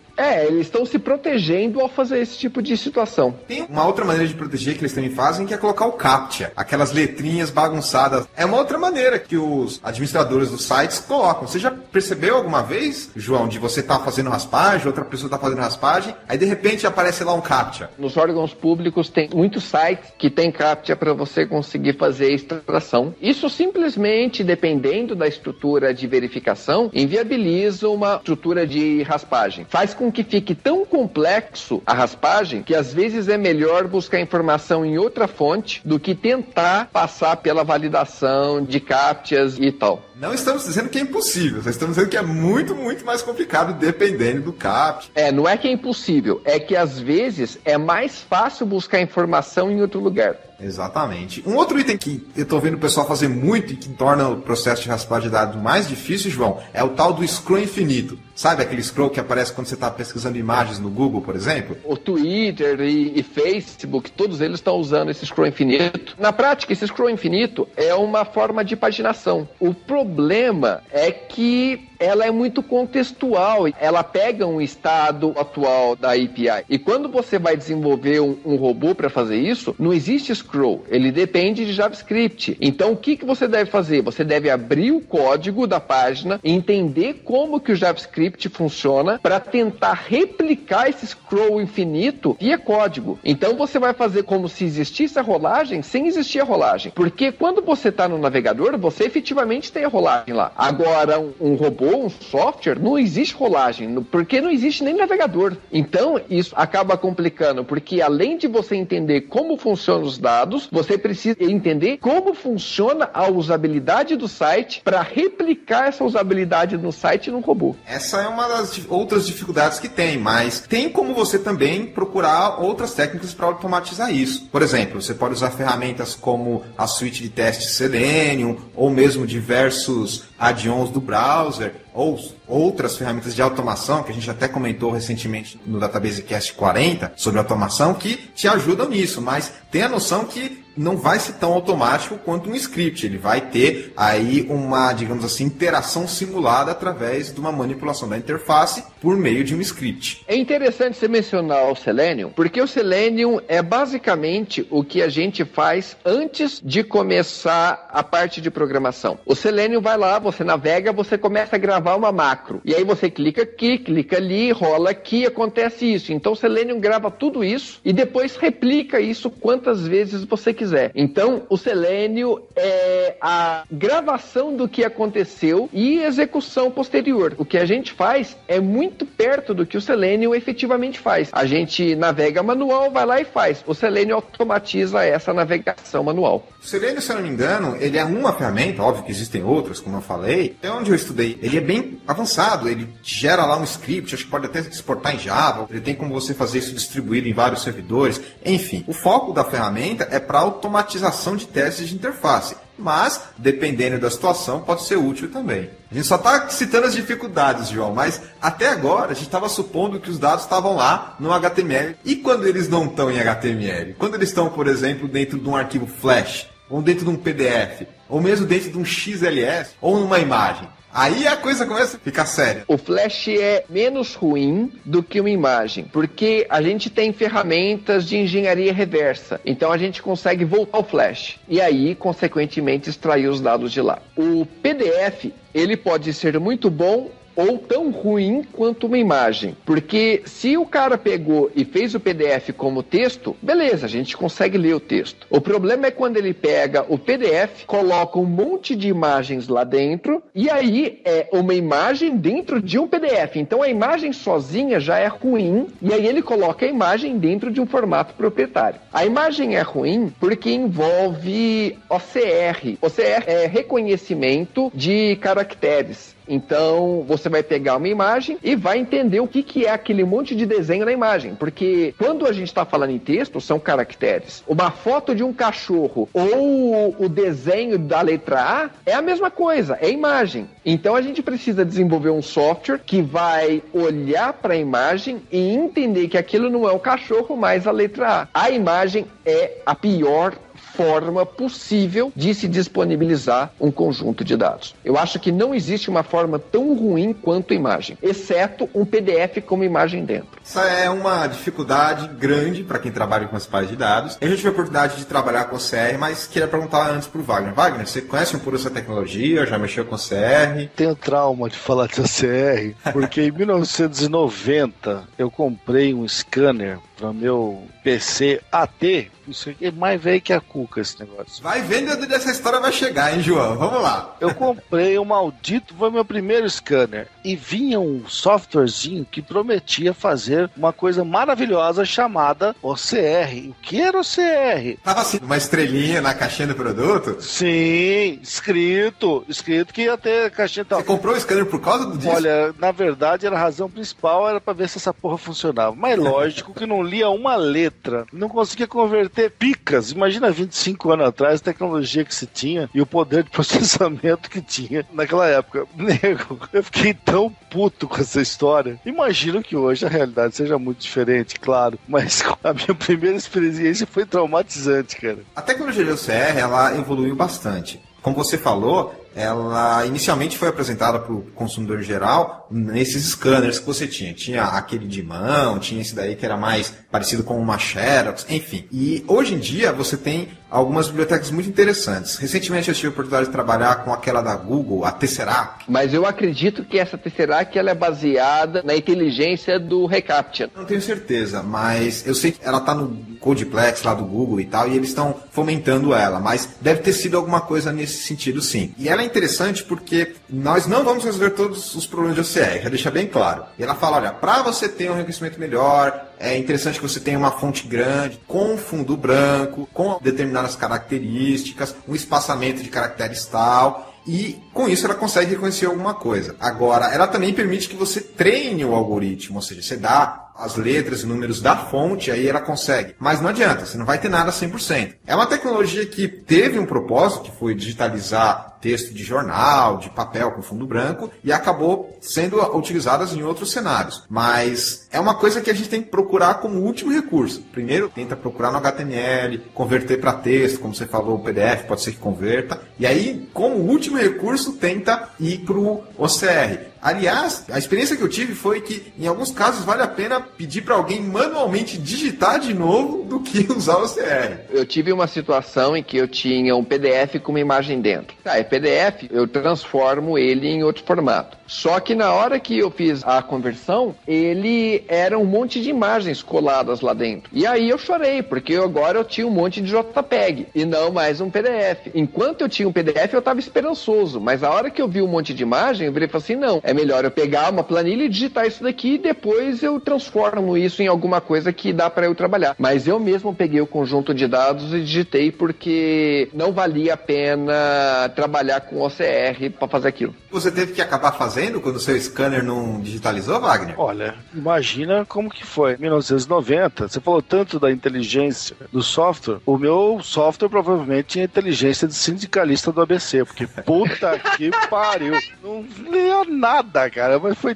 Eles estão se protegendo ao fazer esse tipo de situação. Tem uma outra maneira de proteger que eles também fazem, que é colocar o CAPTCHA, aquelas letrinhas bagunçadas. É uma outra maneira que os administradores dos sites colocam. Você já percebeu alguma vez, João, de você estar fazendo raspagem, outra pessoa está fazendo raspagem, aí de repente aparece lá um CAPTCHA? Nos órgãos públicos tem muitos sites que tem CAPTCHA para você conseguir fazer a extração. Isso simplesmente, dependendo da estrutura de verificação, inviabiliza uma estrutura de raspagem. Faz com que fique tão complexo a raspagem que às vezes é melhor buscar informação em outra fonte do que tentar passar pela validação de CAPTCHAs e tal. Não estamos dizendo que é impossível, nós estamos dizendo que é muito, muito mais complicado dependendo do CAPTCHA. Não é que é impossível, é que às vezes é mais fácil buscar informação em outro lugar. Exatamente. Um outro item que eu estou vendo o pessoal fazer muito e que torna o processo de raspagem de dados mais difícil, João, é o tal do scroll infinito. Sabe aquele scroll que aparece quando você está pesquisando imagens no Google, por exemplo? O Twitter e Facebook, todos eles estão usando esse scroll infinito. Na prática, esse scroll infinito é uma forma de paginação. O problema é que ela é muito contextual. Ela pega um estado atual da API. E quando você vai desenvolver um robô para fazer isso, não existe scroll. Ele depende de JavaScript. Então, o que você deve fazer? Você deve abrir o código da página, entender como que o JavaScript funciona para tentar replicar esse scroll infinito via código. Então, você vai fazer como se existisse a rolagem sem existir a rolagem. Porque quando você está no navegador, você efetivamente tem a rolagem. rolagem lá. Agora, um robô, um software, não existe rolagem, porque não existe nem navegador. Então, isso acaba complicando, porque além de você entender como funcionam os dados, você precisa entender como funciona a usabilidade do site para replicar essa usabilidade no site no robô. Essa é uma das outras dificuldades que tem, mas tem como você também procurar outras técnicas para automatizar isso. Por exemplo, você pode usar ferramentas como a suíte de testes Selenium, ou mesmo diversos add-ons do browser, ou outras ferramentas de automação, que a gente até comentou recentemente no Database Cast 40, sobre automação, que te ajudam nisso, mas tenha a noção que não vai ser tão automático quanto um script. Ele vai ter aí uma, digamos assim, interação simulada através de uma manipulação da interface por meio de um script. É interessante você mencionar o Selenium, porque o Selenium é basicamente o que a gente faz antes de começar a parte de programação. O Selenium vai lá, você navega, você começa a gravar uma macro. E aí você clica aqui, clica ali, rola aqui, acontece isso. Então o Selenium grava tudo isso e depois replica isso quantas vezes você quiser. Então o Selenium é a gravação do que aconteceu e execução posterior. O que a gente faz é muito perto do que o Selenium efetivamente faz. A gente navega manual, vai lá e faz. O Selenium automatiza essa navegação manual. O Selenium, se eu não me engano, ele é uma ferramenta, óbvio que existem outras, como eu falei. É onde eu estudei. Ele é bem avançado, ele gera lá um script, acho que pode até exportar em Java, ele tem como você fazer isso distribuído em vários servidores. Enfim, o foco da ferramenta é para automatização de testes de interface. Mas, dependendo da situação, pode ser útil também. A gente só está citando as dificuldades, João, mas até agora a gente estava supondo que os dados estavam lá no HTML. E quando eles não estão em HTML? Quando eles estão, por exemplo, dentro de um arquivo Flash, ou dentro de um PDF, ou mesmo dentro de um XLS, ou numa imagem? Aí a coisa começa a ficar séria. O Flash é menos ruim do que uma imagem, porque a gente tem ferramentas de engenharia reversa. Então a gente consegue voltar ao Flash e aí, consequentemente, extrair os dados de lá. O PDF, ele pode ser muito bom ou tão ruim quanto uma imagem. Porque se o cara pegou e fez o PDF como texto, beleza, a gente consegue ler o texto. O problema é quando ele pega o PDF, coloca um monte de imagens lá dentro, e aí é uma imagem dentro de um PDF. Então a imagem sozinha já é ruim, e aí ele coloca a imagem dentro de um formato proprietário. A imagem é ruim porque envolve OCR. OCR é reconhecimento de caracteres. Então, você vai pegar uma imagem e vai entender o que é aquele monte de desenho na imagem. Porque quando a gente está falando em texto, são caracteres. Uma foto de um cachorro ou o desenho da letra A é a mesma coisa, é imagem. Então, a gente precisa desenvolver um software que vai olhar para a imagem e entender que aquilo não é o cachorro, mas a letra A. A imagem é a pior forma possível de se disponibilizar um conjunto de dados. Eu acho que não existe uma forma tão ruim quanto a imagem, exceto um PDF com imagem dentro. Essa é uma dificuldade grande para quem trabalha com as bases de dados. Eu já tive a oportunidade de trabalhar com CR, mas queria perguntar antes para o Wagner. Wagner, você conhece um pouco essa tecnologia? Já mexeu com CR? Tenho trauma de falar de CR, porque em 1990 eu comprei um scanner para meu PC AT. Isso aqui é mais velho que a cuca, esse negócio. Vai vendo onde essa história vai chegar, hein, João? Vamos lá. Eu comprei um maldito, foi meu primeiro scanner. E vinha um softwarezinho que prometia fazer uma coisa maravilhosa chamada OCR. O que era OCR? Tava assim, uma estrelinha na caixinha do produto? Sim, escrito que ia ter caixinha tal. Você comprou o scanner por causa disso? Olha, na verdade, a razão principal era pra ver se essa porra funcionava. Mas lógico que não lia uma letra, não conseguia converter picas. Imagina 25 anos atrás a tecnologia que se tinha e o poder de processamento que tinha naquela época. Nego, eu fiquei tão puto com essa história. Imagino que hoje a realidade seja muito diferente, claro, mas a minha primeira experiência foi traumatizante, cara. A tecnologia do OCR, ela evoluiu bastante. Como você falou, ela inicialmente foi apresentada para o consumidor geral nesses scanners que você tinha. Tinha aquele de mão, tinha esse daí que era mais parecido com uma Xerox, enfim. E hoje em dia você tem algumas bibliotecas muito interessantes. Recentemente eu tive a oportunidade de trabalhar com aquela da Google, a Tesseract. Mas eu acredito que essa Tesseract ela é baseada na inteligência do Recaptcha. Não tenho certeza, mas eu sei que ela está no Codeplex lá do Google e tal, e eles estão fomentando ela, mas deve ter sido alguma coisa nesse sentido sim. E ela ela é interessante porque nós não vamos resolver todos os problemas de OCR, já deixa bem claro. E ela fala, olha, para você ter um reconhecimento melhor, é interessante que você tenha uma fonte grande, com fundo branco, com determinadas características, um espaçamento de caracteres tal... E com isso ela consegue reconhecer alguma coisa. Agora, ela também permite que você treine o algoritmo, ou seja, você dá as letras e números da fonte, aí ela consegue. Mas não adianta, você não vai ter nada 100%. É uma tecnologia que teve um propósito, que foi digitalizar texto de jornal, de papel com fundo branco, e acabou sendo utilizada em outros cenários. Mas é uma coisa que a gente tem que procurar como último recurso. Primeiro, tenta procurar no HTML, converter para texto, como você falou, o PDF, pode ser que converta. E aí, como último recurso, tenta ir para o OCR. Aliás, a experiência que eu tive foi que, em alguns casos, vale a pena pedir para alguém manualmente digitar de novo do que usar o OCR. Eu tive uma situação em que eu tinha um PDF com uma imagem dentro. É PDF, eu transformo ele em outro formato. Só que na hora que eu fiz a conversão, ele era um monte de imagens coladas lá dentro. E aí eu chorei, porque agora eu tinha um monte de JPEG e não mais um PDF. Enquanto eu tinha um PDF, eu estava esperançoso. Mas a hora que eu vi um monte de imagem, eu virei e falei assim, não, é melhor eu pegar uma planilha e digitar isso daqui e depois eu transformo isso em alguma coisa que dá para eu trabalhar. Mas eu mesmo peguei o conjunto de dados e digitei porque não valia a pena trabalhar com OCR para fazer aquilo. Você teve que acabar fazendo quando o seu scanner não digitalizou, Wagner? Olha, imagina como que foi. Em 1990, você falou tanto da inteligência do software. O meu software provavelmente tinha inteligência de sindicalista do ABC, porque puta que pariu. Não lia nada, cara, mas foi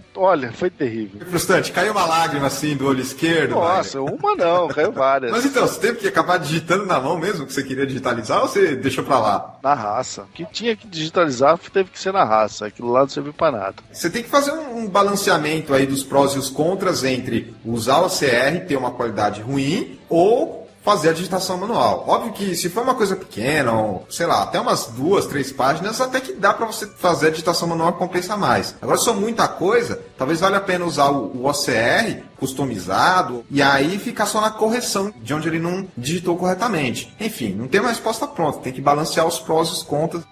terrível. Foi frustrante, caiu uma lágrima assim do olho esquerdo. Nossa, Wagner. uma não, caiu várias. Mas então, você teve que acabar digitando na mão mesmo que você queria digitalizar ou você deixou pra lá? Na raça. O que tinha que digitalizar teve que ser na raça. Aquilo lá não serviu pra nada. Você tem que fazer um balanceamento aí dos prós e os contras entre usar o OCR, ter uma qualidade ruim, ou fazer a digitação manual. Óbvio que se for uma coisa pequena, ou, sei lá, até umas 2, 3 páginas, até que dá para você fazer a digitação manual que compensa mais. Agora, se for muita coisa, talvez valha a pena usar o OCR customizado e aí ficar só na correção de onde ele não digitou corretamente. Enfim, não tem uma resposta pronta, tem que balancear os prós e os contras.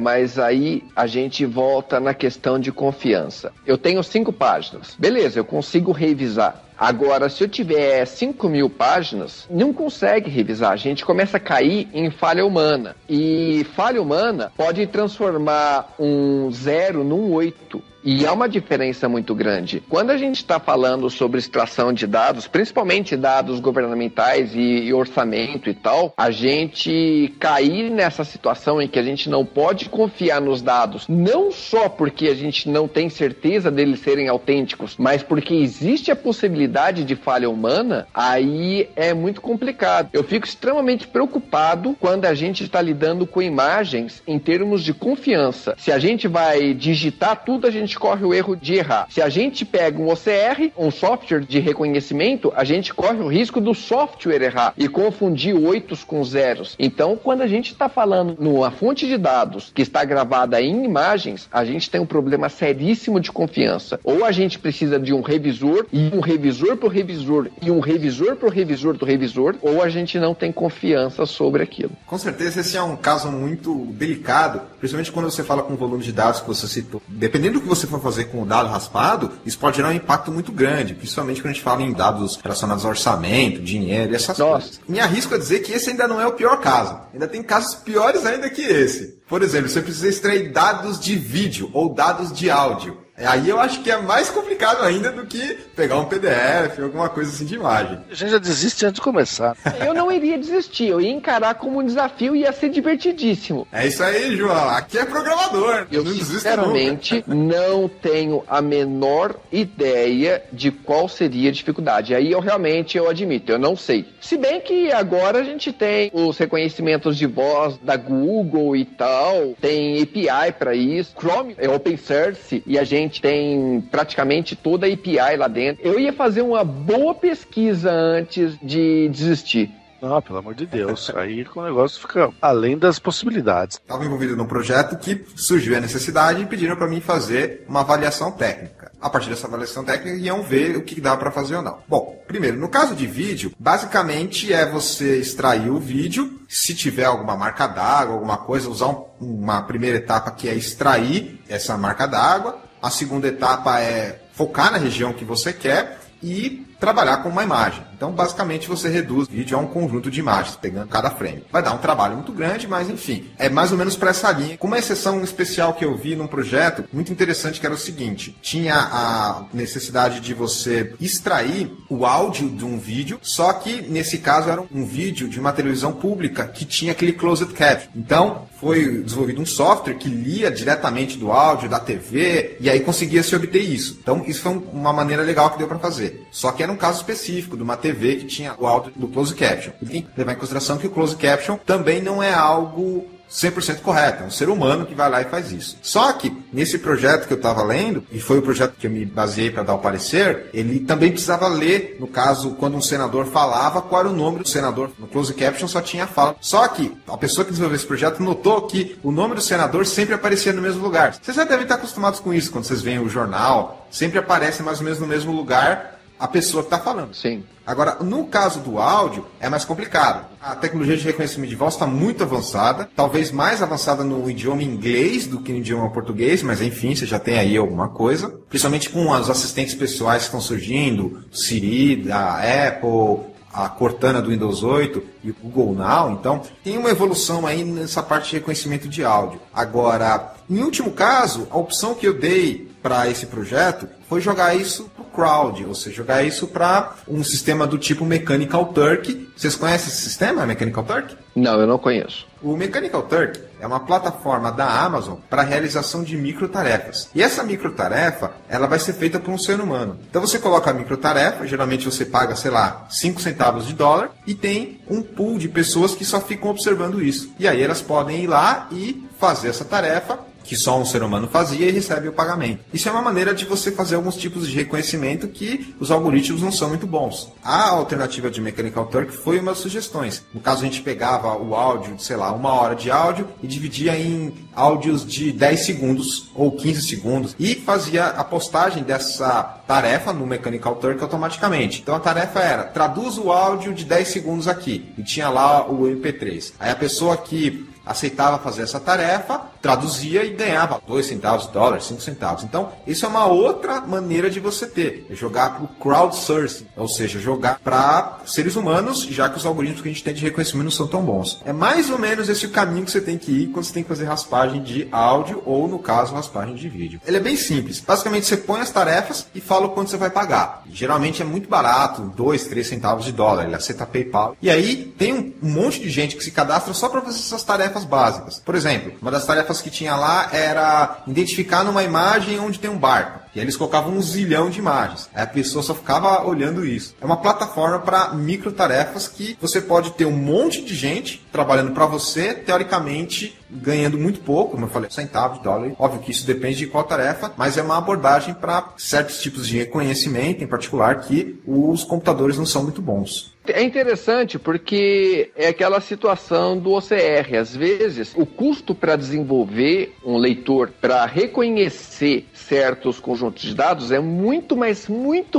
Mas aí a gente volta na questão de confiança. Eu tenho 5 páginas. Beleza, eu consigo revisar. Agora, se eu tiver 5.000 páginas, não consegue revisar. A gente começa a cair em falha humana. E falha humana pode transformar um 0 num 8. E há uma diferença muito grande. Quando a gente está falando sobre extração de dados, principalmente dados governamentais e orçamento e tal, a gente cair nessa situação em que a gente não pode confiar nos dados, não só porque a gente não tem certeza deles serem autênticos, mas porque existe a possibilidade de falha humana, aí é muito complicado. Eu fico extremamente preocupado quando a gente está lidando com imagens em termos de confiança. Se a gente vai digitar tudo, a gente corre o erro de errar. Se a gente pega um OCR, um software de reconhecimento, a gente corre o risco do software errar e confundir 8s com zeros. Então, quando a gente está falando numa fonte de dados que está gravada em imagens, a gente tem um problema seríssimo de confiança. Ou a gente precisa de um revisor, e um revisor pro revisor, e um revisor pro revisor do revisor, ou a gente não tem confiança sobre aquilo. Com certeza esse é um caso muito delicado, principalmente quando você fala com o volume de dados que você citou. Dependendo do que você for fazer com o dado raspado, isso pode gerar um impacto muito grande, principalmente quando a gente fala em dados relacionados ao orçamento, dinheiro e essas coisas. Me arrisco a dizer que esse ainda não é o pior caso. Ainda tem casos piores ainda que esse. Por exemplo, você precisa extrair dados de vídeo ou dados de áudio. Aí eu acho que é mais complicado ainda do que pegar um PDF, alguma coisa assim de imagem. A gente já desiste antes de começar. Eu não iria desistir, eu ia encarar como um desafio e ia ser divertidíssimo. É isso aí, João. Aqui é programador. Eu não desisto sinceramente não tenho a menor ideia de qual seria a dificuldade. Aí eu admito, eu não sei. Se bem que agora a gente tem os reconhecimentos de voz da Google e tal, tem API para isso, Chrome é open source e a gente tem praticamente toda a API lá dentro. Eu ia fazer uma boa pesquisa antes de desistir. Não, pelo amor de Deus, aí o negócio fica além das possibilidades. Estava envolvido num projeto que surgiu a necessidade e pediram para mim fazer uma avaliação técnica. A partir dessa avaliação técnica, iam ver o que dá para fazer ou não. Bom, primeiro, no caso de vídeo, basicamente é você extrair o vídeo, se tiver alguma marca d'água, alguma coisa, usar uma primeira etapa que é extrair essa marca d'água. A segunda etapa é focar na região que você quer e trabalhar com uma imagem. Então, basicamente, você reduz o vídeo a um conjunto de imagens, pegando cada frame. Vai dar um trabalho muito grande, mas enfim, é mais ou menos para essa linha. Com uma exceção especial que eu vi num projeto muito interessante, que era o seguinte: tinha a necessidade de você extrair o áudio de um vídeo, só que nesse caso era um vídeo de uma televisão pública que tinha aquele closed caption. Então, foi desenvolvido um software que lia diretamente do áudio da TV e aí conseguia se obter isso. Então, isso foi uma maneira legal que deu para fazer. Só que era um caso específico de uma TV que tinha o áudio do closed caption. E tem que levar em consideração que o closed caption também não é algo 100% correto, é um ser humano que vai lá e faz isso. Só que, nesse projeto que eu estava lendo, e foi o projeto que eu me baseei para dar o parecer, ele também precisava ler, no caso, quando um senador falava, qual era o nome do senador. No closed caption só tinha fala. Só que a pessoa que desenvolveu esse projeto notou que o nome do senador sempre aparecia no mesmo lugar. Vocês já devem estar acostumados com isso, quando vocês veem o jornal, sempre aparece mais ou menos no mesmo lugar a pessoa que está falando. Sim. Agora, no caso do áudio, é mais complicado. A tecnologia de reconhecimento de voz está muito avançada, talvez mais avançada no idioma inglês do que no idioma português, mas enfim, você já tem aí alguma coisa. Principalmente com os assistentes pessoais que estão surgindo, Siri, da Apple, a Cortana do Windows 8 e o Google Now. Então, tem uma evolução aí nessa parte de reconhecimento de áudio. Agora, em último caso, a opção que eu dei para esse projeto foi jogar isso para o crowd, ou seja, jogar isso para um sistema do tipo Mechanical Turk. Vocês conhecem esse sistema, Mechanical Turk? Não, eu não conheço. O Mechanical Turk é uma plataforma da Amazon para a realização de microtarefas. E essa microtarefa, ela vai ser feita por um ser humano. Então você coloca a microtarefa, geralmente você paga, sei lá, 5 centavos de dólar e tem um pool de pessoas que só ficam observando isso. E aí elas podem ir lá e fazer essa tarefa que só um ser humano fazia e recebe o pagamento. Isso é uma maneira de você fazer alguns tipos de reconhecimento que os algoritmos não são muito bons. A alternativa de Mechanical Turk foi uma das sugestões. No caso, a gente pegava o áudio, sei lá, 1 hora de áudio e dividia em áudios de 10 segundos ou 15 segundos e fazia a postagem dessa tarefa no Mechanical Turk automaticamente. Então a tarefa era, traduz o áudio de 10 segundos aqui. E tinha lá o MP3. Aí a pessoa que aceitava fazer essa tarefa, traduzia e ganhava 2 centavos de dólar, 5 centavos. Então, isso é uma outra maneira de você ter. É jogar para o crowdsourcing, ou seja, jogar para seres humanos, já que os algoritmos que a gente tem de reconhecimento não são tão bons. É mais ou menos esse o caminho que você tem que ir quando você tem que fazer raspagem de áudio ou, no caso, raspagem de vídeo. Ele é bem simples. Basicamente, você põe as tarefas e fala o quanto você vai pagar. Geralmente é muito barato, 2, 3 centavos de dólar. Ele aceita PayPal. E aí, tem um monte de gente que se cadastra só para fazer essas tarefas básicas. Por exemplo, uma das tarefas que tinha lá era identificar numa imagem onde tem um barco. E aí eles colocavam 1 zilhão de imagens. Aí a pessoa só ficava olhando isso. É uma plataforma para microtarefas que você pode ter um monte de gente trabalhando para você, teoricamente ganhando muito pouco, como eu falei, centavos de dólar. Óbvio que isso depende de qual tarefa, mas é uma abordagem para certos tipos de reconhecimento, em particular, que os computadores não são muito bons. É interessante porque é aquela situação do OCR. Às vezes, o custo para desenvolver um leitor para reconhecer certos conjuntos de dados é muito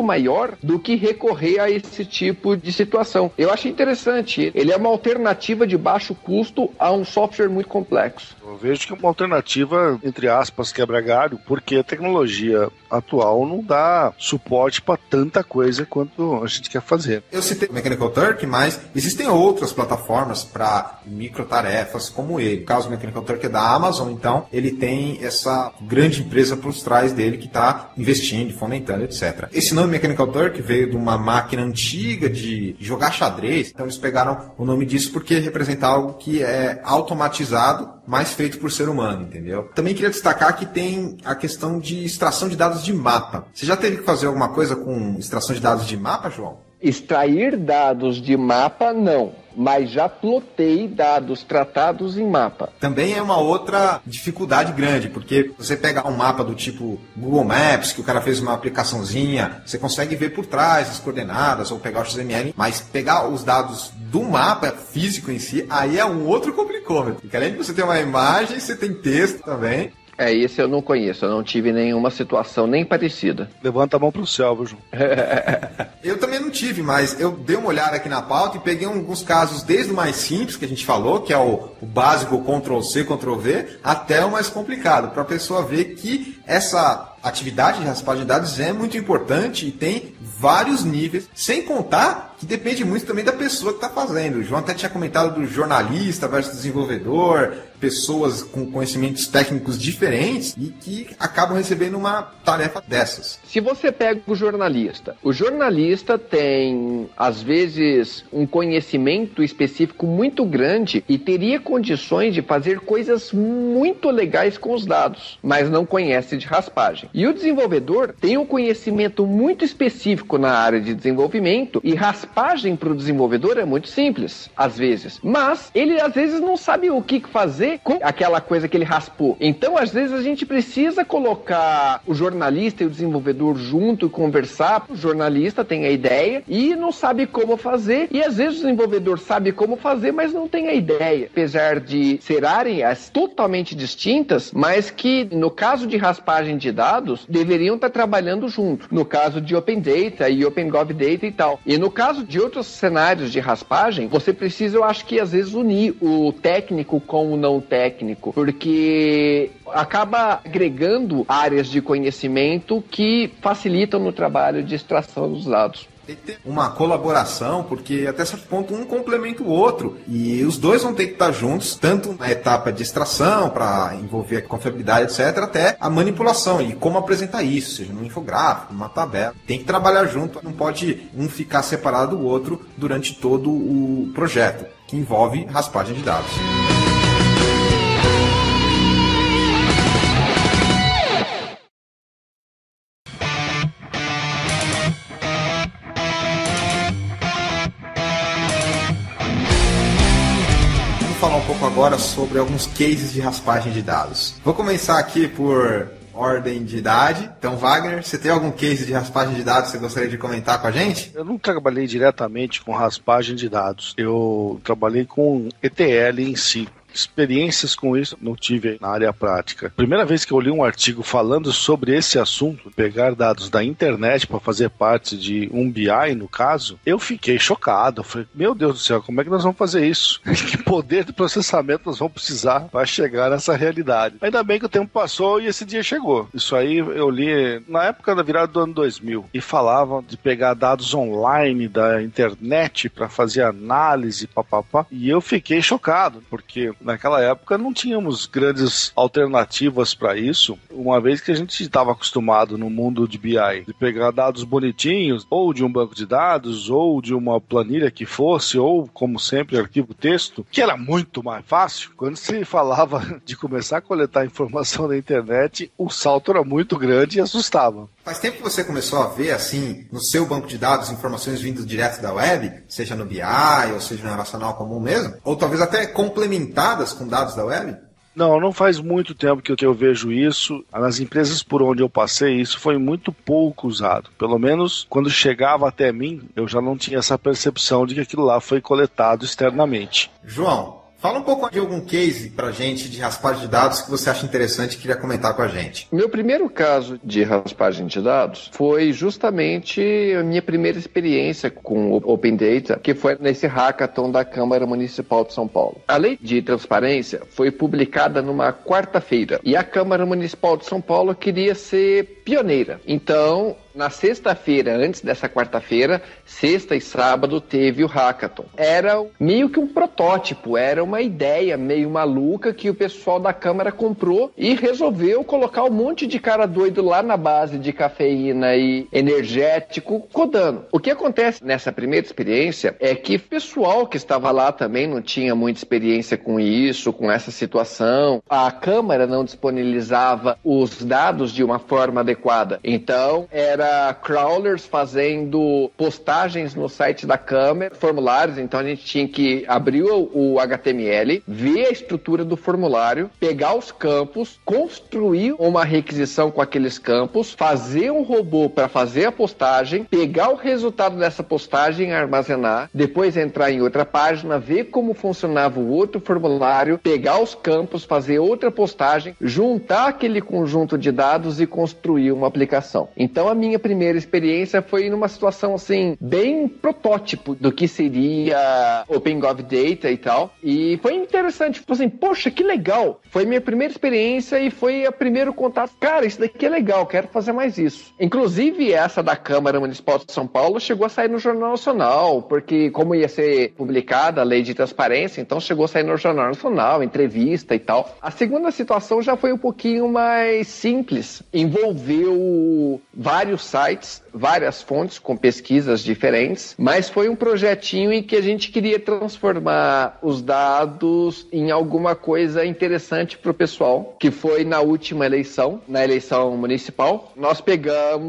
maior do que recorrer a esse tipo de situação. Eu acho interessante. Ele é uma alternativa de baixo custo a um software muito complexo. Eu vejo que é uma alternativa, entre aspas, quebra-galho, porque a tecnologia atual não dá suporte para tanta coisa quanto a gente quer fazer. Eu citei o Mechanical Turk, mas existem outras plataformas para microtarefas como ele. No caso, o Mechanical Turk é da Amazon, então ele tem essa grande empresa por trás dele que está investindo, fomentando, etc. Esse nome Mechanical Turk veio de uma máquina antiga de jogar xadrez, então eles pegaram o nome disso porque representa algo que é automatizado, mas feito por ser humano, entendeu? Também queria destacar que tem a questão de extração de dados de mapa. Você já teve que fazer alguma coisa com extração de dados de mapa, João? Extrair dados de mapa, não. Mas já plotei dados tratados em mapa. Também é uma outra dificuldade grande, porque você pegar um mapa do tipo Google Maps, que o cara fez uma aplicaçãozinha, você consegue ver por trás as coordenadas, ou pegar o XML, mas pegar os dados do mapa físico em si, aí é um outro complicômetro. Porque além de você ter uma imagem, você tem texto também. Esse eu não conheço, eu não tive nenhuma situação nem parecida. Levanta a mão pro céu, viu, João? Eu também não tive, mas eu dei uma olhada aqui na pauta e peguei alguns casos, desde o mais simples que a gente falou, que é o básico Ctrl-C, Ctrl-V, até o mais complicado, para a pessoa ver que essa atividade de raspagem de dados é muito importante e tem vários níveis, sem contar que depende muito também da pessoa que está fazendo. O João até tinha comentado do jornalista versus desenvolvedor, pessoas com conhecimentos técnicos diferentes e que acabam recebendo uma tarefa dessas. Se você pega o jornalista tem, às vezes, um conhecimento específico muito grande e teria condições de fazer coisas muito legais com os dados, mas não conhece de raspagem. E o desenvolvedor tem um conhecimento muito específico na área de desenvolvimento e raspagem para o desenvolvedor é muito simples, às vezes. Mas ele, às vezes, não sabe o que fazer com aquela coisa que ele raspou. Então, às vezes, a gente precisa colocar o jornalista e o desenvolvedor junto e conversar. O jornalista tem a ideia e não sabe como fazer. E, às vezes, o desenvolvedor sabe como fazer, mas não tem a ideia. Apesar de ser áreas totalmente distintas, mas que, no caso de raspagem de dados, deveriam estar trabalhando junto. No caso de Open Data e Open Gov Data e tal. E no caso de outros cenários de raspagem, você precisa, eu acho que, às vezes, unir o técnico com o não técnico, porque acaba agregando áreas de conhecimento que facilitam no trabalho de extração dos dados. Tem que ter uma colaboração, porque até certo ponto um complementa o outro. E os dois vão ter que estar juntos, tanto na etapa de extração, para envolver a confiabilidade, etc., até a manipulação e como apresentar isso, seja num infográfico, numa tabela. Tem que trabalhar junto, não pode um ficar separado do outro durante todo o projeto, que envolve raspagem de dados. Falar um pouco agora sobre alguns cases de raspagem de dados. Vou começar aqui por ordem de idade. Então, Wagner, você tem algum case de raspagem de dados que você gostaria de comentar com a gente? Eu não trabalhei diretamente com raspagem de dados. Eu trabalhei com ETL em si. Experiências com isso não tive na área prática. Primeira vez que eu li um artigo falando sobre esse assunto, pegar dados da internet para fazer parte de um BI, no caso, eu fiquei chocado. Eu falei, meu Deus do céu, como é que nós vamos fazer isso? Que poder de processamento nós vamos precisar para chegar nessa realidade? Ainda bem que o tempo passou e esse dia chegou. Isso aí eu li na época da virada do ano 2000 e falavam de pegar dados online da internet para fazer análise, papapá, e eu fiquei chocado, porque naquela época não tínhamos grandes alternativas para isso, uma vez que a gente estava acostumado no mundo de BI, de pegar dados bonitinhos, ou de um banco de dados, ou de uma planilha que fosse, ou, como sempre, arquivo texto, que era muito mais fácil. Quando se falava de começar a coletar informação na internet, o salto era muito grande e assustava. Faz tempo que você começou a ver, assim, no seu banco de dados, informações vindas direto da web, seja no BI, ou seja no relacional comum mesmo, ou talvez até complementadas com dados da web? Não faz muito tempo que eu vejo isso. Nas empresas por onde eu passei, isso foi muito pouco usado. Pelo menos, quando chegava até mim, eu já não tinha essa percepção de que aquilo lá foi coletado externamente. João, fala um pouco de algum case pra gente de raspagem de dados que você acha interessante e queria comentar com a gente. Meu primeiro caso de raspagem de dados foi justamente a minha primeira experiência com o Open Data, que foi nesse hackathon da Câmara Municipal de São Paulo. A lei de transparência foi publicada numa quarta-feira e a Câmara Municipal de São Paulo queria ser pioneira. Então, na sexta-feira, antes dessa quarta-feira, sexta e sábado, teve o hackathon. Era meio que um protótipo, era uma ideia meio maluca que o pessoal da Câmara comprou e resolveu colocar um monte de cara doido lá na base de cafeína e energético codando. O que acontece nessa primeira experiência é que o pessoal que estava lá também não tinha muita experiência com isso, com essa situação. A Câmara não disponibilizava os dados de uma forma adequada. Então, era era crawlers fazendo postagens no site da Câmara, formulários, então a gente tinha que abrir o HTML, ver a estrutura do formulário, pegar os campos, construir uma requisição com aqueles campos, fazer um robô para fazer a postagem, pegar o resultado dessa postagem e armazenar, depois entrar em outra página, ver como funcionava o outro formulário, pegar os campos, fazer outra postagem, juntar aquele conjunto de dados e construir uma aplicação. Então a minha primeira experiência foi numa situação assim, bem protótipo do que seria OpenGovData e tal, e foi interessante, tipo assim, poxa, que legal, foi minha primeira experiência e foi o primeiro contato, cara, isso daqui é legal, quero fazer mais isso. Inclusive essa da Câmara Municipal de São Paulo chegou a sair no Jornal Nacional, porque como ia ser publicada a lei de transparência, então chegou a sair no Jornal Nacional, entrevista e tal. A segunda situação já foi um pouquinho mais simples, envolveu vários sites, várias fontes com pesquisas diferentes, mas foi um projetinho em que a gente queria transformar os dados em alguma coisa interessante para o pessoal, que foi na última eleição, na eleição municipal. Nós pegamos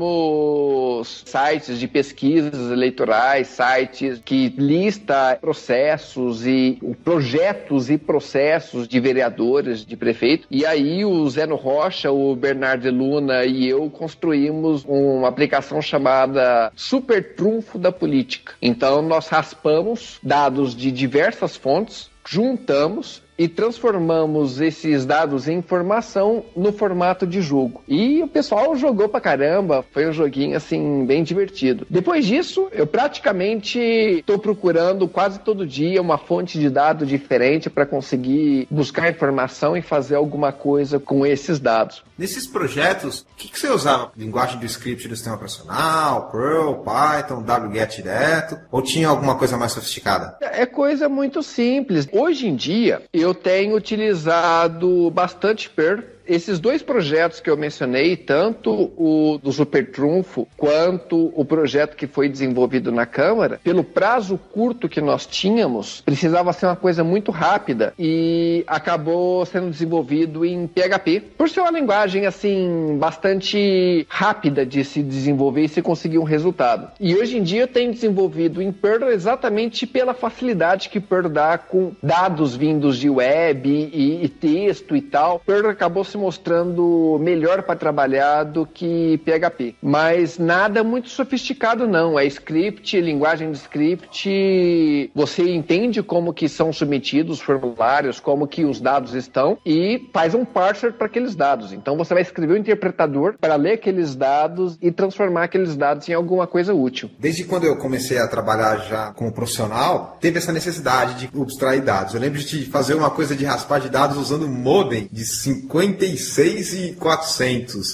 sites de pesquisas eleitorais, sites que lista processos e projetos e processos de vereadores, de prefeito, e aí o Zeno Rocha, o Bernardo Luna e eu construímos uma aplicação chamada Super Trunfo da Política. Então nós raspamos dados de diversas fontes, juntamos e transformamos esses dados em informação no formato de jogo. E o pessoal jogou pra caramba, foi um joguinho assim bem divertido. Depois disso, eu praticamente estou procurando quase todo dia uma fonte de dados diferente para conseguir buscar informação e fazer alguma coisa com esses dados. Nesses projetos, o que você usava? Linguagem do script do sistema operacional, Perl, Python, wget direto? Ou tinha alguma coisa mais sofisticada? É coisa muito simples. Hoje em dia, eu tenho utilizado bastante Perl. Esses dois projetos que eu mencionei, tanto o do Super Trunfo quanto o projeto que foi desenvolvido na Câmara, pelo prazo curto que nós tínhamos, precisava ser uma coisa muito rápida e acabou sendo desenvolvido em PHP. Por ser uma linguagem assim bastante rápida de se desenvolver e se conseguir um resultado. E hoje em dia eu tenho desenvolvido em Perl exatamente pela facilidade que Perl dá com dados vindos de web e texto e tal. Perl acabou se mostrando melhor para trabalhar do que PHP. Mas nada muito sofisticado não. É script, linguagem de script, você entende como que são submetidos os formulários, como que os dados estão e faz um parser para aqueles dados. Então você vai escrever um interpretador para ler aqueles dados e transformar aqueles dados em alguma coisa útil. Desde quando eu comecei a trabalhar já como profissional, teve essa necessidade de abstrair dados. Eu lembro de fazer uma coisa de raspar de dados usando modem de 56.400.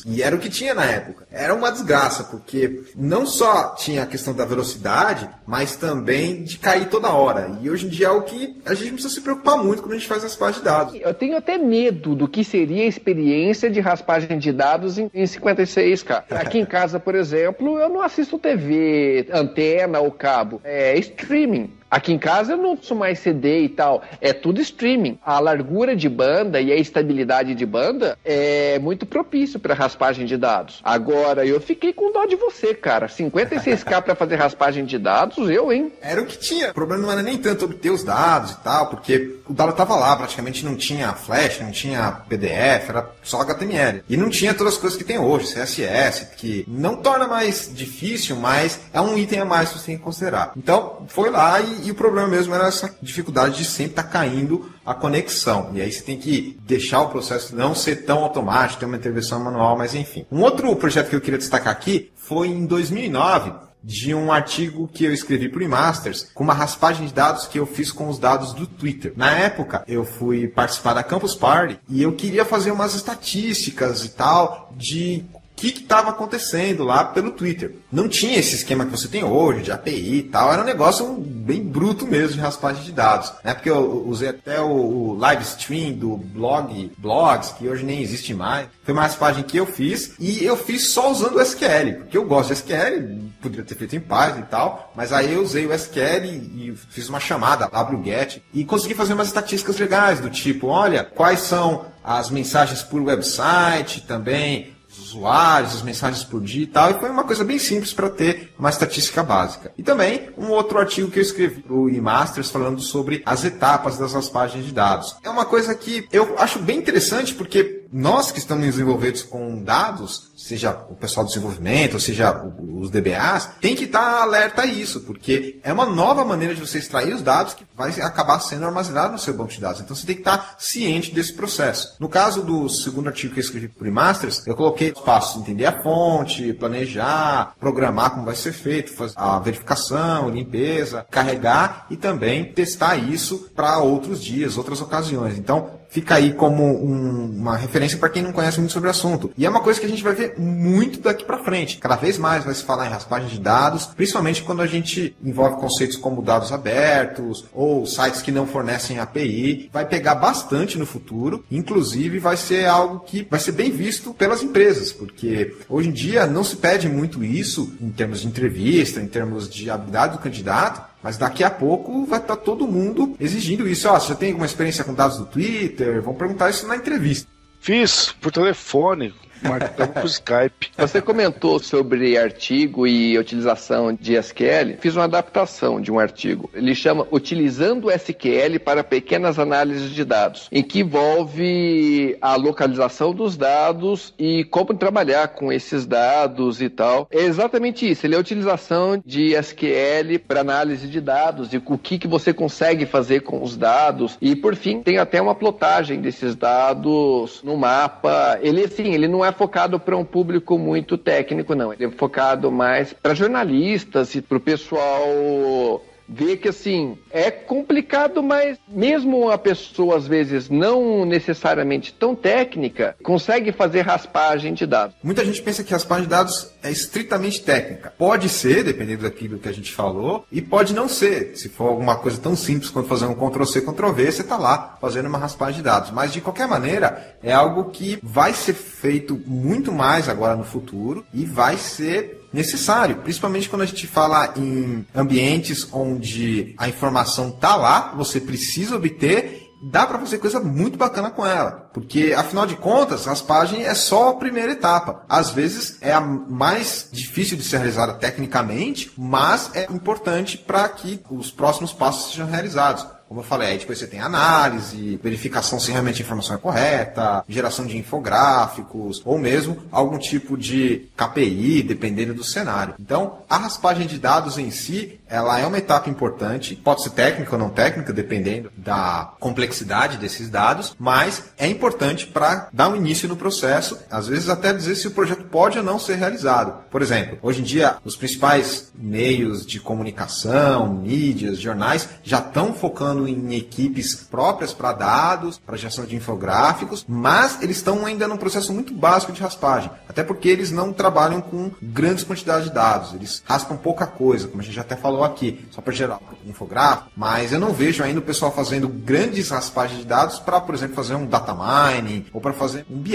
E era o que tinha na época. Era uma desgraça, porque não só tinha a questão da velocidade, mas também de cair toda hora. E hoje em dia é o que a gente não precisa se preocupar muito quando a gente faz raspagem de dados. Eu tenho até medo do que seria a experiência de raspagem de dados em 56K. Aqui em casa, por exemplo, eu não assisto TV, antena ou cabo. É streaming. Aqui em casa eu não uso mais CD e tal, é tudo streaming. A largura de banda e a estabilidade de banda é muito propício para raspagem de dados. Agora, eu fiquei com dó de você, cara. 56K para fazer raspagem de dados, hein? Era o que tinha. O problema não era nem tanto obter os dados e tal, porque o dado estava lá, praticamente não tinha flash, não tinha PDF, era só HTML. E não tinha todas as coisas que tem hoje, CSS, que não torna mais difícil, mas é um item a mais que você tem que considerar. Então, foi lá e o problema mesmo era essa dificuldade de sempre estar caindo a conexão. E aí você tem que deixar o processo não ser tão automático, ter uma intervenção manual, mas enfim. Um outro projeto que eu queria destacar aqui foi em 2009, de um artigo que eu escrevi para o eMasters, com uma raspagem de dados que eu fiz com os dados do Twitter. Na época, eu fui participar da Campus Party e eu queria fazer umas estatísticas e tal de o que estava acontecendo lá pelo Twitter. Não tinha esse esquema que você tem hoje, de API e tal, era um negócio bem bruto mesmo de raspagem de dados. Na época eu usei até o live stream do Blogs, que hoje nem existe mais. Foi uma raspagem que eu fiz, e eu fiz só usando o SQL, porque eu gosto de SQL, poderia ter feito em Python e tal, mas aí eu usei o SQL e fiz uma chamada, wget, e consegui fazer umas estatísticas legais, do tipo, olha, quais são as mensagens por website também, usuários, as mensagens por dia e tal, e foi uma coisa bem simples para ter uma estatística básica. E também um outro artigo que eu escrevi para o eMasters falando sobre as etapas das raspagens de dados. É uma coisa que eu acho bem interessante, porque nós que estamos envolvidos com dados, seja o pessoal do desenvolvimento, ou seja os DBAs, tem que estar alerta a isso, porque é uma nova maneira de você extrair os dados que vai acabar sendo armazenado no seu banco de dados. Então você tem que estar ciente desse processo. No caso do segundo artigo que eu escrevi para o eMasters, eu coloquei os passos: entender a fonte, planejar, programar como vai ser feito, fazer a verificação, limpeza, carregar e também testar isso para outros dias, outras ocasiões. Então, fica aí como uma referência para quem não conhece muito sobre o assunto. E é uma coisa que a gente vai ver muito daqui para frente. Cada vez mais vai se falar em raspagem de dados, principalmente quando a gente envolve conceitos como dados abertos ou sites que não fornecem API. Vai pegar bastante no futuro. Inclusive, vai ser algo que vai ser bem visto pelas empresas, porque hoje em dia não se pede muito isso em termos de entrevista, em termos de habilidade do candidato. Mas daqui a pouco vai estar todo mundo exigindo isso. Você já tem alguma experiência com dados do Twitter? Vão perguntar isso na entrevista. Fiz por telefone. Marcamos por Skype. Você comentou sobre artigo e utilização de SQL. Fiz uma adaptação de um artigo. Ele chama Utilizando SQL para Pequenas Análises de Dados, em que envolve a localização dos dados e como trabalhar com esses dados e tal. É exatamente isso. Ele é a utilização de SQL para análise de dados e o que você consegue fazer com os dados. E, por fim, tem até uma plotagem desses dados no mapa. Ele não é focado para um público muito técnico, não. Ele é focado mais para jornalistas e para o pessoal ver que, assim, é complicado, mas mesmo a pessoa, às vezes, não necessariamente tão técnica, consegue fazer raspagem de dados. Muita gente pensa que raspagem de dados é estritamente técnica. Pode ser, dependendo daquilo que a gente falou, e pode não ser. Se for alguma coisa tão simples quanto fazer um Ctrl-C, Ctrl-V, você está lá fazendo uma raspagem de dados. Mas, de qualquer maneira, é algo que vai ser feito muito mais agora no futuro e vai ser necessário, principalmente quando a gente fala em ambientes onde a informação está lá, você precisa obter, dá para fazer coisa muito bacana com ela, porque afinal de contas, raspagem é só a primeira etapa. Às vezes é a mais difícil de ser realizada tecnicamente, mas é importante para que os próximos passos sejam realizados. Como eu falei, aí depois você tem análise, verificação se realmente a informação é correta, geração de infográficos, ou mesmo algum tipo de KPI, dependendo do cenário. Então, a raspagem de dados em si, ela é uma etapa importante, pode ser técnica ou não técnica, dependendo da complexidade desses dados, mas é importante para dar um início no processo, às vezes até dizer se o projeto pode ou não ser realizado. Por exemplo, hoje em dia, os principais meios de comunicação, mídias, jornais, já estão focando em equipes próprias para dados, para geração de infográficos, mas eles estão ainda num processo muito básico de raspagem, até porque eles não trabalham com grandes quantidades de dados, eles raspam pouca coisa, como a gente já até falou aqui, só para gerar um infográfico, mas eu não vejo ainda o pessoal fazendo grandes raspagens de dados para, por exemplo, fazer um data mining ou para fazer um BI.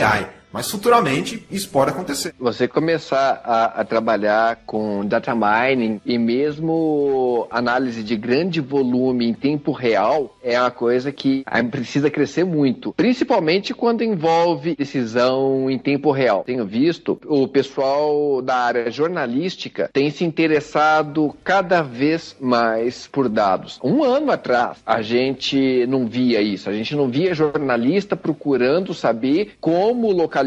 Mas futuramente isso pode acontecer. Você começar a trabalhar com data mining e mesmo análise de grande volume em tempo real é uma coisa que precisa crescer muito. Principalmente quando envolve decisão em tempo real. Tenho visto o pessoal da área jornalística tem se interessado cada vez mais por dados. Um ano atrás a gente não via isso. A gente não via jornalista procurando saber como localizar,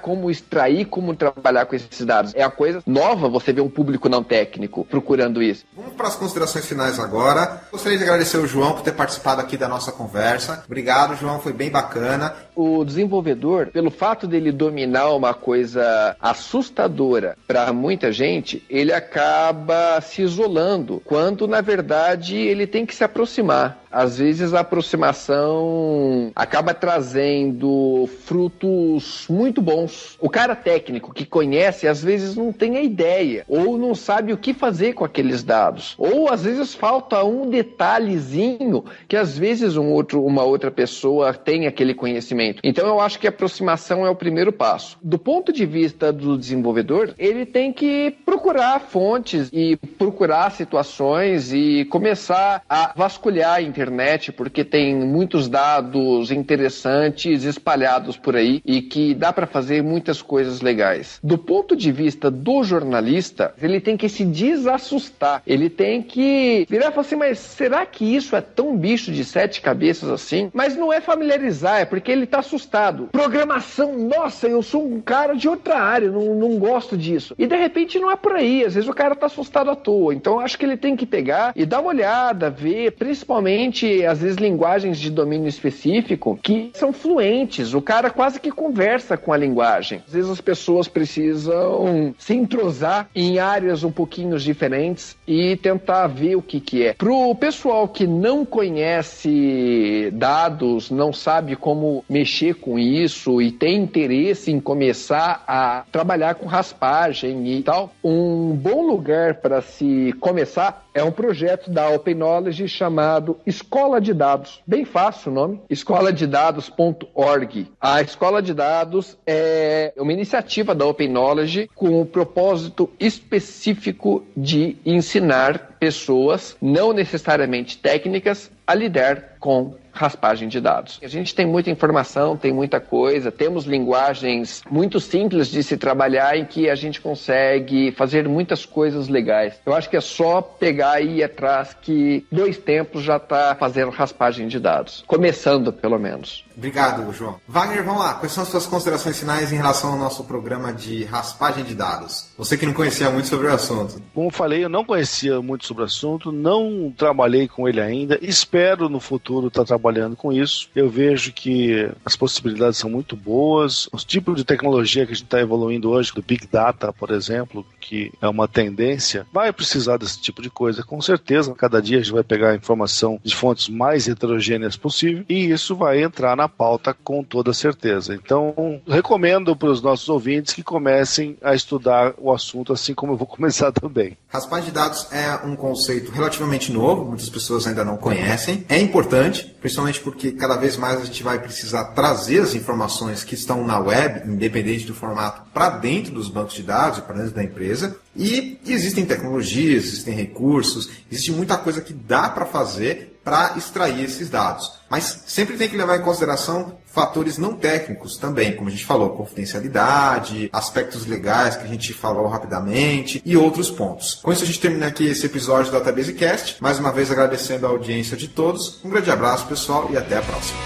como extrair, como trabalhar com esses dados. É uma coisa nova você ver um público não técnico procurando isso. Vamos para as considerações finais agora. Gostaria de agradecer o João por ter participado aqui da nossa conversa. Obrigado, João, foi bem bacana. O desenvolvedor, pelo fato dele dominar uma coisa assustadora para muita gente, ele acaba se isolando, quando na verdade ele tem que se aproximar. Às vezes a aproximação acaba trazendo frutos muito bons. O cara técnico que conhece, às vezes não tem a ideia, ou não sabe o que fazer com aqueles dados, ou às vezes falta um detalhezinho que às vezes uma outra pessoa tem aquele conhecimento. Então eu acho que a aproximação é o primeiro passo. Do ponto de vista do desenvolvedor, ele tem que procurar fontes e procurar situações e começar a vasculhar em internet, porque tem muitos dados interessantes espalhados por aí e que dá para fazer muitas coisas legais. Do ponto de vista do jornalista, ele tem que se desassustar. Ele tem que virar e falar assim, mas será que isso é tão bicho de 7 cabeças assim? Mas não é familiarizar, é porque ele tá assustado. Programação, nossa, eu sou um cara de outra área, não gosto disso. E de repente não é por aí, às vezes o cara tá assustado à toa. Então acho que ele tem que pegar e dar uma olhada, ver, principalmente às vezes linguagens de domínio específico que são fluentes. O cara quase que conversa com a linguagem. Às vezes as pessoas precisam se entrosar em áreas um pouquinho diferentes e tentar ver o que é. Pro pessoal que não conhece dados, não sabe como mexer com isso e tem interesse em começar a trabalhar com raspagem e tal, um bom lugar para se começar é um projeto da Open Knowledge chamado Escola de Dados. Bem fácil o nome, escoladedados.org. A Escola de Dados é uma iniciativa da Open Knowledge com o propósito específico de ensinar pessoas, não necessariamente técnicas, a lidar com raspagem de dados. A gente tem muita informação, tem muita coisa, temos linguagens muito simples de se trabalhar em que a gente consegue fazer muitas coisas legais. Eu acho que é só pegar e ir atrás que 2 tempos já está fazendo raspagem de dados. Começando, pelo menos. Obrigado, João. Wagner, vamos lá. Quais são as suas considerações finais em relação ao nosso programa de raspagem de dados? Você que não conhecia muito sobre o assunto. Como eu falei, eu não conhecia muito sobre o assunto, não trabalhei com ele ainda, espero no futuro estar trabalhando com isso. Eu vejo que as possibilidades são muito boas, os tipos de tecnologia que a gente está evoluindo hoje, do Big Data, por exemplo, que é uma tendência, vai precisar desse tipo de coisa, com certeza. Cada dia a gente vai pegar informação de fontes mais heterogêneas possível e isso vai entrar na pauta com toda certeza. Então, recomendo para os nossos ouvintes que comecem a estudar o assunto, assim como eu vou começar também. Raspagem de dados é um conceito relativamente novo, muitas pessoas ainda não conhecem. É importante, principalmente porque cada vez mais a gente vai precisar trazer as informações que estão na web, independente do formato, para dentro dos bancos de dados, para dentro da empresa. E existem tecnologias, existem recursos, existe muita coisa que dá para fazer para extrair esses dados. Mas sempre tem que levar em consideração fatores não técnicos também, como a gente falou, confidencialidade, aspectos legais que a gente falou rapidamente e outros pontos. Com isso a gente termina aqui esse episódio do Database Cast. Mais uma vez agradecendo a audiência de todos. Um grande abraço, pessoal, e até a próxima.